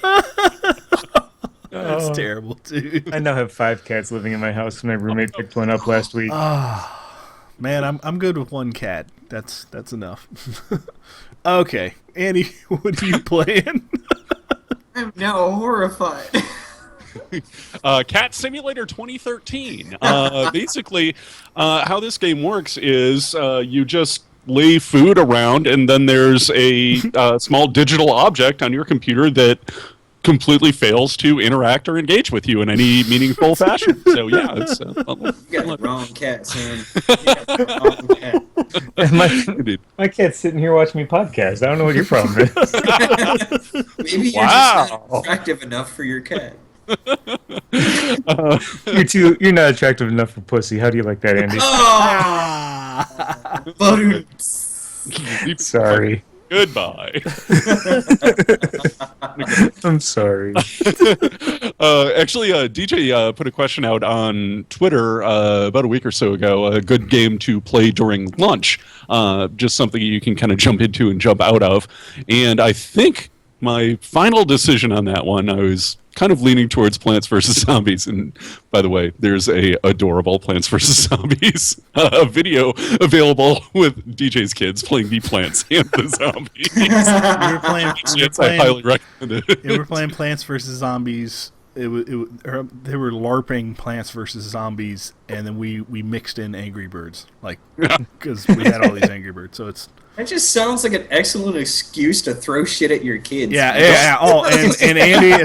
That's terrible, dude. I now have 5 cats living in my house. My roommate picked one up last week. Man, I'm good with one cat. That's enough. Okay, Andy, what are you playing? I'm now horrified. Cat Simulator 2013. Basically, how this game works is you just lay food around, and then there's a small digital object on your computer that completely fails to interact or engage with you in any meaningful fashion. So yeah, it's You got the wrong cat, son. You got the wrong cat. My cat's sitting here watching me podcast. I don't know what your problem is. Maybe you're just not attractive enough for your cat. You're not attractive enough for pussy. How do you like that, Andy? Sorry. Goodbye. I'm sorry. Actually, DJ put a question out on Twitter about a week or so ago. A good game to play during lunch. Just something you can kind of jump into and jump out of. And I think my final decision on that one, I was kind of leaning towards Plants vs. Zombies. And by the way, there's a adorable Plants vs. Zombies video available with DJ's kids playing the plants and the zombies. I highly recommend it. We were playing Plants vs. Zombies. They were LARPing Plants vs. Zombies, and then we mixed in Angry Birds, like, because we had all these Angry Birds. So it's That just sounds like an excellent excuse to throw shit at your kids. yeah. Oh, and Andy, you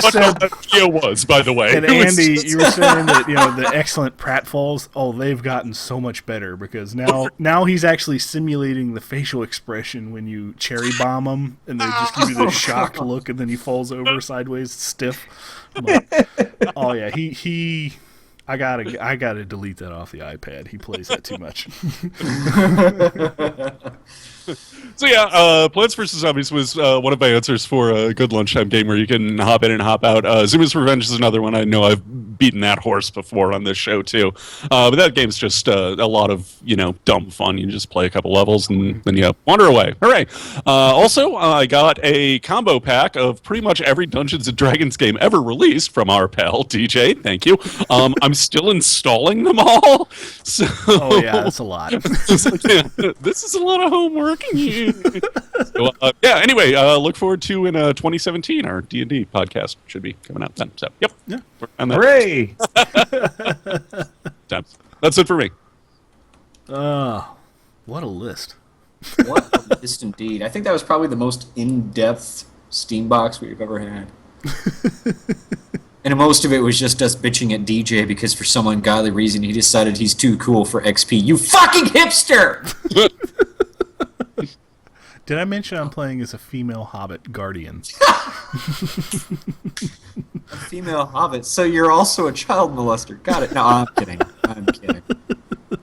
said that video was, by the way. And Andy, you were saying that the excellent pratfalls. Oh, they've gotten so much better because now he's actually simulating the facial expression when you cherry bomb him, and they just give you the shocked look, and then he falls over sideways, stiff. I'm like, oh yeah, he. I gotta delete that off the iPad. He plays that too much. So yeah, Plants vs. Zombies was one of my answers for a good lunchtime game where you can hop in and hop out. Zuma's Revenge is another one. I know I've beaten that horse before on this show too. But that game's just a lot of dumb fun. You just play a couple levels and then you wander away. Hooray! Also, I got a combo pack of pretty much every Dungeons and Dragons game ever released from our pal DJ. Thank you. I'm still installing them all. So, oh yeah, that's a lot. This is a lot of homework. So, anyway, look forward to in 2017 our D&D podcast should be coming out then. So, yep. Yeah. Hooray! That's it for me. What a list. What a list indeed. I think that was probably the most in-depth Steam box we've ever had. And most of it was just us bitching at DJ because for some ungodly reason he decided he's too cool for XP. You fucking hipster! Did I mention I'm playing as a female hobbit guardian? A female hobbit. So you're also a child molester. Got it. No, I'm kidding. I'm kidding.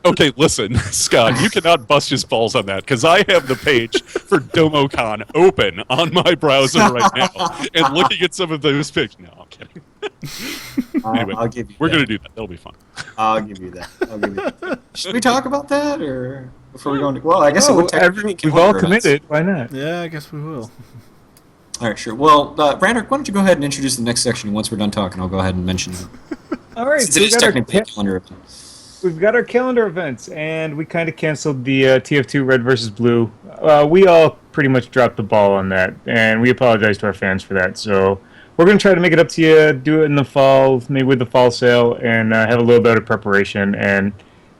Okay, listen, Scott, you cannot bust his balls on that because I have the page for DomoCon open on my browser right now and looking at some of those pictures. No, I'm kidding. Anyway, I'll give you we're that. going to do that. That'll be fun. I'll give you that. Should we talk about that or before we go into... Well, I guess it would technically we've all committed. Why not? Yeah, I guess we will. All right, sure. Well, Brandon, why don't you go ahead and introduce the next section, and once we're done talking, I'll go ahead and mention it. All right, Since it is technically a calendar event. We've got our calendar events, and we kind of canceled the TF2 Red versus Blue. We all pretty much dropped the ball on that, and we apologize to our fans for that. So we're going to try to make it up to you, do it in the fall, maybe with the fall sale, and have a little bit of preparation, and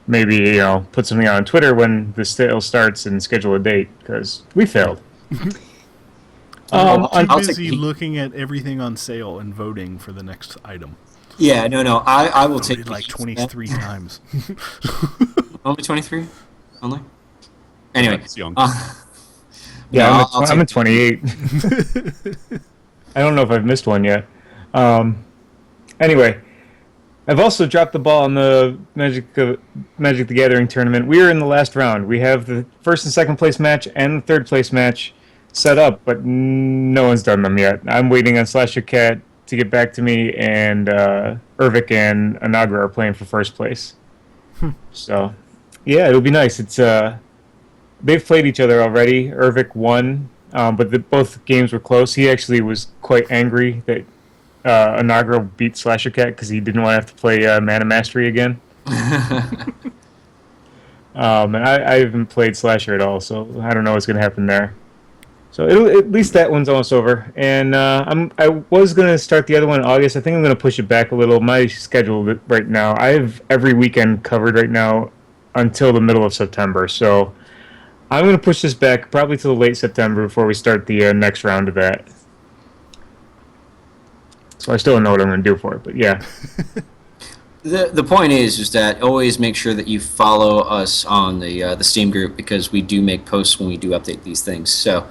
maybe put something out on Twitter when the sale starts and schedule a date, because we failed. I'm I'll busy take- looking at everything on sale and voting for the next item. Yeah, no. I will take Voted like 23 times. Only 23? Only? Anyway. That's young. Yeah, I'll I'm take- at 28. I don't know if I've missed one yet. Anyway, I've also dropped the ball on the Magic the Gathering tournament. We are in the last round. We have the first and second place match and the third place match. set up, but no one's done them yet. I'm waiting on Slasher Cat to get back to me, and Ervik and Anagra are playing for first place. So, yeah, it'll be nice. It's they've played each other already. Ervik won, but both games were close. He actually was quite angry that Anagra beat Slasher Cat because he didn't want to have to play Mana Mastery again. And I haven't played Slasher at all, so I don't know what's going to happen there. So at least that one's almost over. And I was going to start the other one in August. I think I'm going to push it back a little. My schedule right now, I have every weekend covered right now until the middle of September. So I'm going to push this back probably to the late September before we start the next round of that. So I still don't know what I'm going to do for it, but yeah. The point is that always make sure that you follow us on the Steam group, because we do make posts when we do update these things. So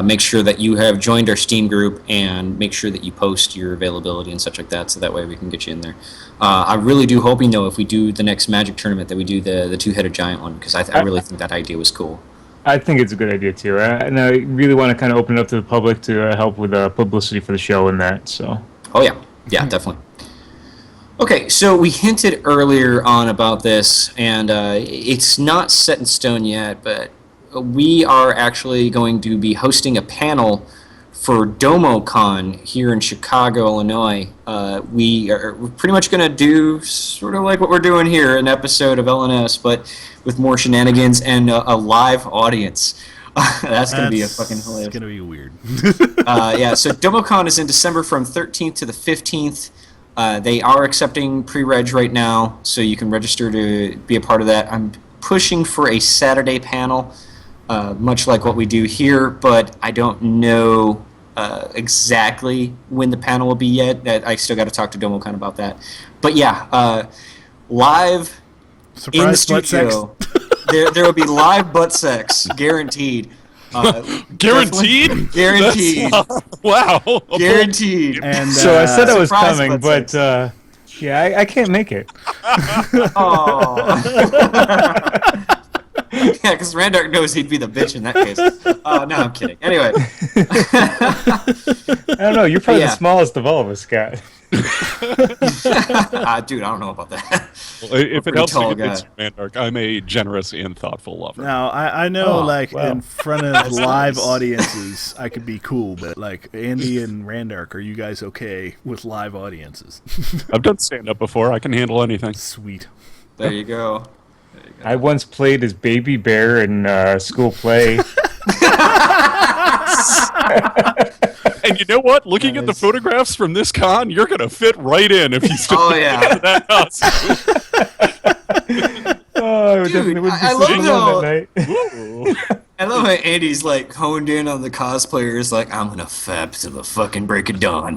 make sure that you have joined our Steam group, and make sure that you post your availability and such like that, so that way we can get you in there. I really do hoping, though, if we do the next Magic tournament, that we do the two-headed giant one, because I really think that idea was cool. I think it's a good idea too, and I really want to kind of open it up to the public to help with publicity for the show and that. So. Oh yeah, definitely. Okay, so we hinted earlier on about this, and it's not set in stone yet, but we are actually going to be hosting a panel for DomoCon here in Chicago, Illinois. We're pretty much going to do sort of like what we're doing here, an episode of LNS, but with more shenanigans and a live audience. That's going to be a fucking hilarious. It's going to be weird. Yeah, so DomoCon is in December from 13th to the 15th. They are accepting pre-reg right now, so you can register to be a part of that. I'm pushing for a Saturday panel, much like what we do here, but I don't know exactly when the panel will be yet. I still got to talk to DomoCon about that. But yeah, live Surprise in the butt sex. studio. There will be live butt sex, guaranteed. Guaranteed? Guaranteed. Wow. Guaranteed. And So I said I was surprise coming, butt but yeah, I can't make it. Oh. Yeah, because Randark knows he'd be the bitch in that case. No, I'm kidding. Anyway. I don't know. You're probably Yeah. the smallest of all of us, Scott. Dude, I don't know about that. Well, if it Pretty helps tall to convince guy. you, Mandark, I'm a generous and thoughtful lover. Now, I know, Oh, like, wow. in front of live audiences, I could be cool, but, like, Andy and Randark, are you guys okay with live audiences? I've done stand-up before. I can handle anything. Sweet. There you go. I once played as Baby Bear in school play. And you know what? Looking at the photographs from this con, you're going to fit right in if you still Oh, yeah. that house. Oh, I Dude, definitely wouldn't be I love sleeping alone that night. I love how Andy's like honed in on the cosplayers. Like, I'm gonna fap to the fucking break of dawn.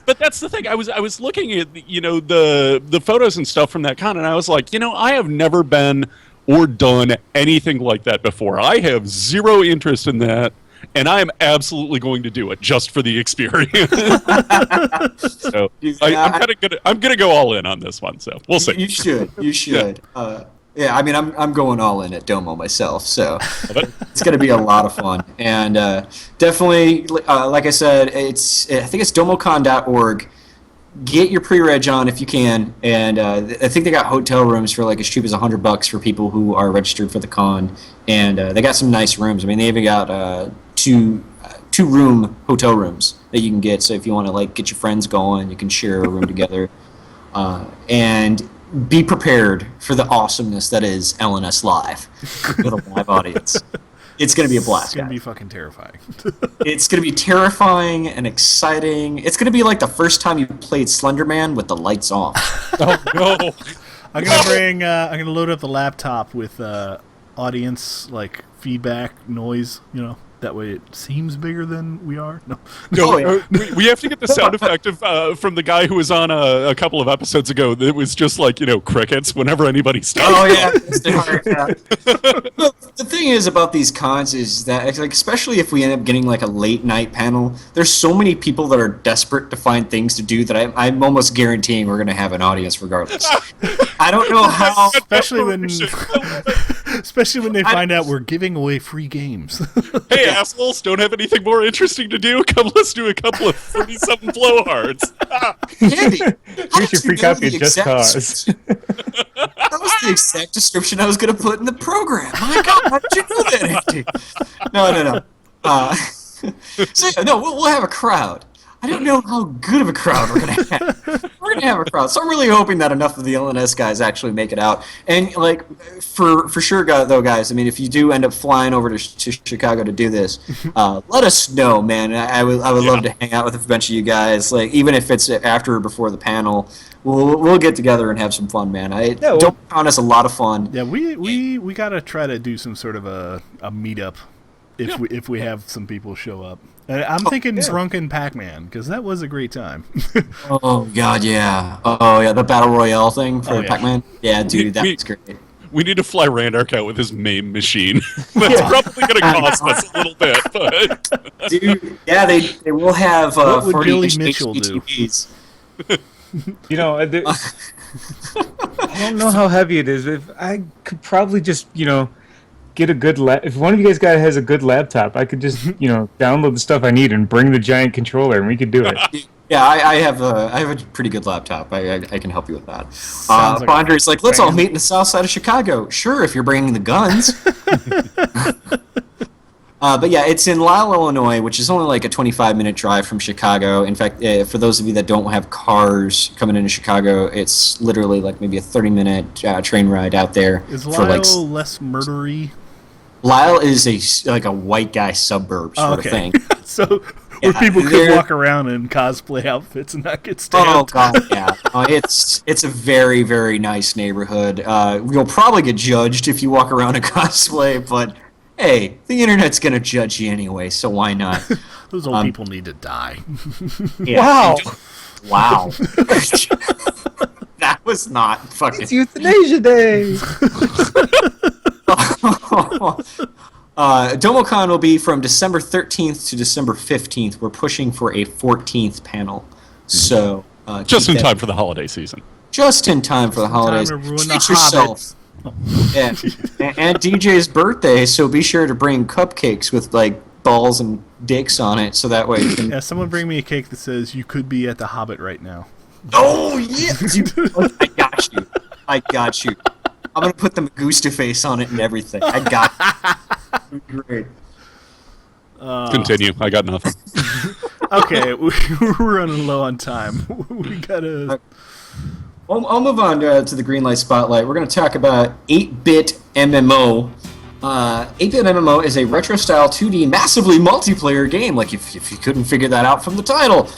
But that's the thing. I was looking at the photos and stuff from that con, and I was like, I have never been or done anything like that before. I have zero interest in that, and I am absolutely going to do it just for the experience. So I'm gonna go all in on this one. So we'll see. You should. You should. Yeah, I mean, I'm going all in at Domo myself, so it's going to be a lot of fun. And definitely, like I said, I think it's domocon.org. Get your pre-reg on if you can, and I think they got hotel rooms for like as cheap as $100 for people who are registered for the con, and they got some nice rooms. I mean, they even got two-room hotel rooms that you can get. So if you want to like get your friends going, you can share a room together, and be prepared for the awesomeness that is LNS Live with a live audience. It's going to be a blast, It's going to guys. be fucking terrifying. It's going to be terrifying and exciting. It's going to be like the first time you played Slender Man with the lights off. Oh no! I'm gonna load up the laptop with audience like feedback noise. That way it seems bigger than we are. No. Oh, yeah. we have to get the sound effect from the guy who was on a couple of episodes ago. That was just like crickets whenever anybody started. Oh yeah, the thing is about these cons is that, like, especially if we end up getting like a late night panel, there's so many people that are desperate to find things to do that I'm almost guaranteeing we're going to have an audience regardless. I don't know how. Especially when Especially when they find out we're giving away free games. Hey, assholes, don't have anything more interesting to do? Come let's do a couple of 30-something blowhards. Andy, Here's your free copy of Just Cause. That was the exact description I was going to put in the program. My God, how did you know that, Andy? No. So yeah, no, we'll have a crowd. I don't know how good of a crowd we're gonna have. We're gonna have a crowd, so I'm really hoping that enough of the LNS guys actually make it out. And like, for sure, though, guys. I mean, if you do end up flying over to Chicago to do this, let us know, man. I would love to hang out with a bunch of you guys. Like, even if it's after or before the panel, we'll get together and have some fun, man. Don't count us a lot of fun. Yeah, we gotta try to do some sort of a meetup if we have some people show up. I'm thinking Drunken Pac-Man, because that was a great time. Oh God, yeah. Oh yeah, the battle royale thing for Pac-Man. Yeah, dude, that was great. We need to fly Randark out with his MAME machine. That's probably going to cost us a little bit, but dude, yeah, they will have what would 40 Billy inch Mitchell HDTVs. You know, I don't know how heavy it is. If I could probably just, get a good if one of you guys has a good laptop, I could just, download the stuff I need and bring the giant controller, and we could do it. Yeah, I have a pretty good laptop. I can help you with that. Sounds like Ponder's like, let's all meet in the south side of Chicago. Sure, if you're bringing the guns. But yeah, it's in Lisle, Illinois, which is only like a 25-minute drive from Chicago. In fact, for those of you that don't have cars coming into Chicago, it's literally like maybe a 30-minute train ride out there. Is Lisle less murdery? Lisle is a white guy suburb sort of thing. So where people could walk around in cosplay outfits and not get stabbed. Oh God, yeah. It's a very, very nice neighborhood. You'll probably get judged if you walk around in cosplay, but hey, the internet's gonna judge you anyway, so why not? Those old people need to die. Yeah. Wow. That was not fucking. It's Euthanasia Day. DomoCon will be from December 13th to December 15th. We're pushing for a 14th panel. So just in time for the holiday season. Just in time for the holidays. Time to ruin Treat the yourself. Yeah. And DJ's birthday, so be sure to bring cupcakes with like balls and dicks on it, so that way you can. Yeah, someone bring me a cake that says you could be at the Hobbit right now. Oh yeah! I got you. I'm gonna put the Magusta face on it and everything. I got you. Great. Continue. I got nothing. Okay, we're running low on time. We gotta. I'll move on to the Greenlight Spotlight. We're going to talk about 8-Bit MMO. 8-Bit MMO is a retro-style 2D massively multiplayer game, like if you couldn't figure that out from the title.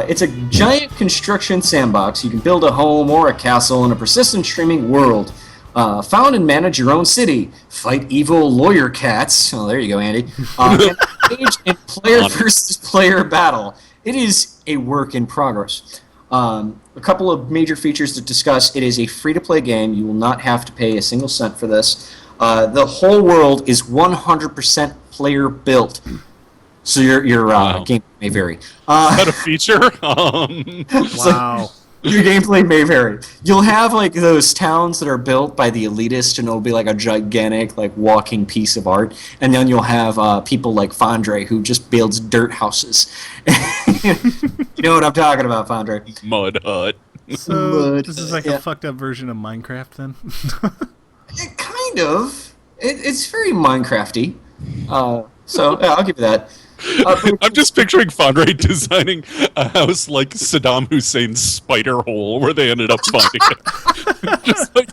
It's a giant construction sandbox. You can build a home or a castle in a persistent streaming world. Found and manage your own city. Fight evil lawyer cats. Oh, there you go, Andy. And engage in player versus player battle. It is a work in progress. A couple of major features to discuss. It is a free-to-play game. You will not have to pay a single cent for this. The whole world is 100% player-built. So your game may vary. Is that a feature? Wow. Your gameplay may vary. You'll have like those towns that are built by the elitist, and it'll be like a gigantic, like walking piece of art. And then you'll have people like Fondre who just builds dirt houses. You know what I'm talking about, Fondre? Mud hut. So this is like a fucked up version of Minecraft, then. Kind of. It's very Minecrafty. So yeah, I'll give you that. I'm just picturing Fondre designing a house like Saddam Hussein's spider hole where they ended up finding it. Just like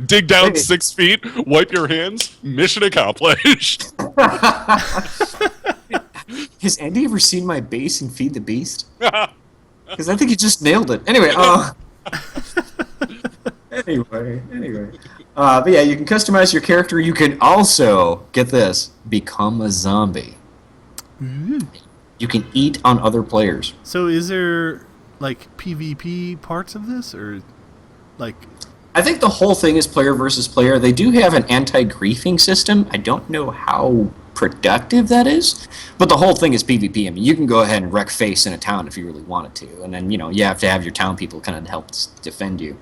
dig down 6 feet, wipe your hands, mission accomplished. Has Andy ever seen my base in Feed the Beast? Because I think he just nailed it. Anyway, but yeah, you can customize your character. You can also, get this, become a zombie. You can eat on other players. So is there like PvP parts of this, or like? I think the whole thing is player versus player. They do have an anti-griefing system. I don't know how productive that is, but the whole thing is PvP. I mean, you can go ahead and wreck face in a town if you really wanted to, and then you have to have your town people kind of help defend you.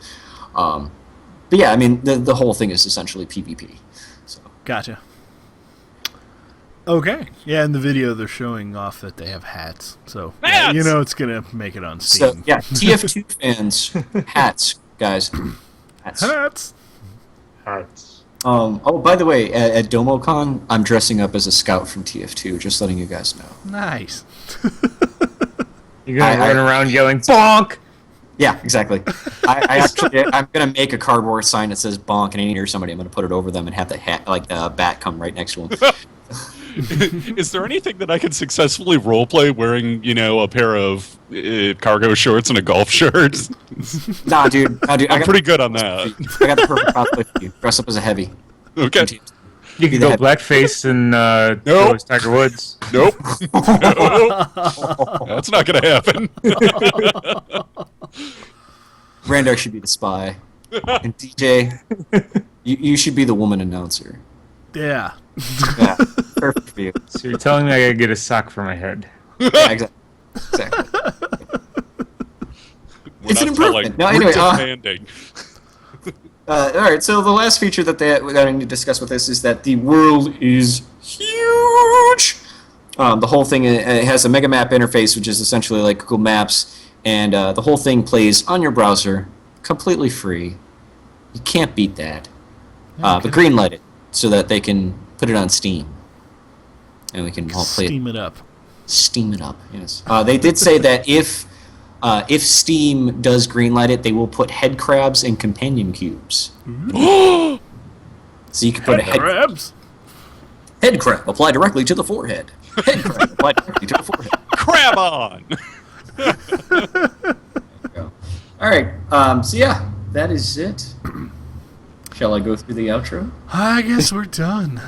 But yeah, I mean, the whole thing is essentially PvP. Gotcha. Okay. Yeah, in the video they're showing off that they have hats. So Hats! you know it's gonna make it on So Steam. yeah, TF2 fans, hats, guys. Hats. Hats. Hearts. Oh, by the way, at DomoCon, I'm dressing up as a scout from TF2. Just letting you guys know. Nice. You're gonna I- run around yelling bonk. Yeah, exactly. I'm gonna make a cardboard sign that says "bonk," and hear somebody, I'm gonna put it over them and have the hat, like the bat, come right next to them. Is there anything that I can successfully roleplay wearing, a pair of cargo shorts and a golf shirt? Nah, dude. I'm pretty good on that. I got the perfect cosplay for you. Dress up as a heavy. Okay. You can the go head- blackface and Nope. go as Tiger Woods. Nope. Nope. That's not going to happen. Randar should be the spy, and DJ, you should be the woman announcer. Yeah. Yeah, perfect for you. So you're telling me I gotta get a sock for my head? Yeah, exactly. We're It's an not telling, improvement. No, we're anyway, demanding. All right, so the last feature that I need to discuss with this is that the world is huge. The whole thing it has a mega map interface, which is essentially like Google Maps, and the whole thing plays on your browser, completely free. You can't beat that. But greenlight it so that they can put it on Steam, and we can all play it. Steam it up. Steam it up. Yes. They did say that if Steam does greenlight it, they will put head crabs and companion cubes. So you can put a Crabs. head crab apply directly to the forehead. Head crab apply directly to the forehead. Crab on! All right. So yeah, that is it. Shall I go through the outro? I guess we're done.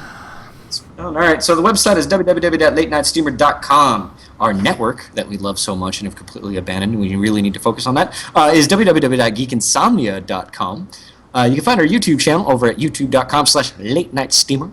All right, so the website is www.latenightsteamer.com. Our network that we love so much and have completely abandoned, and we really need to focus on that, is www.geekinsomnia.com. You can find our YouTube channel over at youtube.com/latenightsteamer.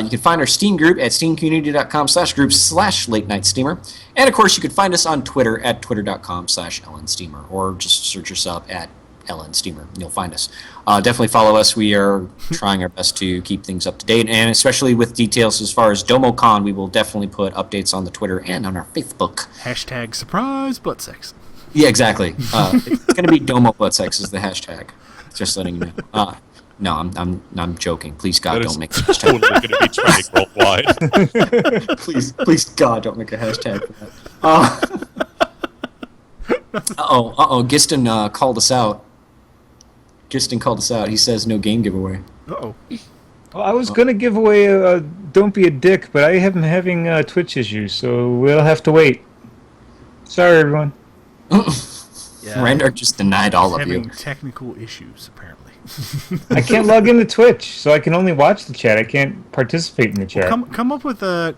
You can find our Steam group at steamcommunity.com/groups/latenightsteamer. And of course, you can find us on Twitter at twitter.com/LNsteamer, or just search us up at LN Steamer. You'll find us. Definitely follow us. We are trying our best to keep things up to date, and especially with details as far as DomoCon, we will definitely put updates on the Twitter and on our Facebook. Hashtag surprise butt sex. Yeah, exactly. It's going to be Domo Butt Sex is the hashtag. Just letting you know. No, I'm joking. Please, God, That don't is make a hashtag. totally going to be trending worldwide. Please, God, don't make a hashtag for that. Giston called us out. Giston called us out. He says no game giveaway. Uh-oh. Well, I was gonna give away a Don't Be a Dick, but I am having Twitch issues, so we'll have to wait. Sorry, everyone. Yeah. Randar just denied all of you. Having technical issues, apparently. I can't log into Twitch, so I can only watch the chat. I can't participate in the chat. Come up with a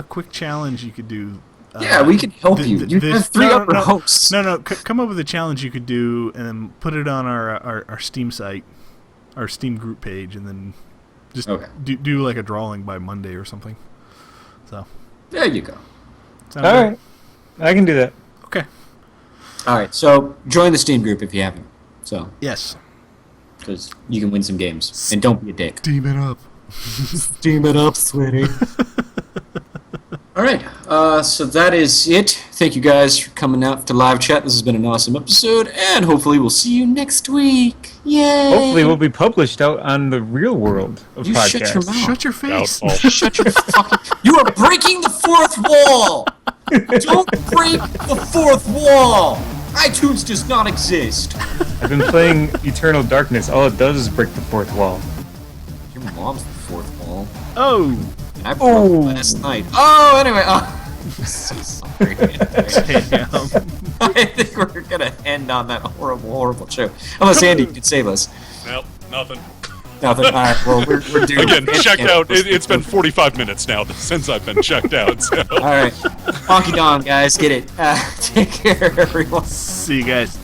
quick challenge you could do. Yeah, we can help you. You have three other hosts. No. Come up with a challenge you could do, and then put it on our Steam site, our Steam group page, and then just do like a drawing by Monday or something. So There you go. sound All good? right, I can do that. Okay. All right, so join the Steam group if you haven't. So, Yes. because you can win some games. And don't be a dick. Steam it up. Steam it up, sweetie. All right, so that is it. Thank you guys for coming out to live chat. This has been an awesome episode, and hopefully we'll see you next week. Yay! Hopefully, we'll be published out on the real world of You podcasts. shut your mouth. Shut your face. Doubtful. Shut your fucking... You are breaking the fourth wall! Don't break the fourth wall! iTunes does not exist. I've been playing Eternal Darkness. All it does is break the fourth wall. Your mom's the fourth wall. Oh. And I broke it last night. Oh, anyway. I'm so sorry. Damn. I think we're going to end on that horrible, horrible show. Unless Andy can save us. Nope, nothing. Nothing. All right, well, we're doomed. Again, checked out. It's been 45 minutes now since I've been checked out. So. All right. Honky Dong, guys. Get it. Take care, everyone. See you guys.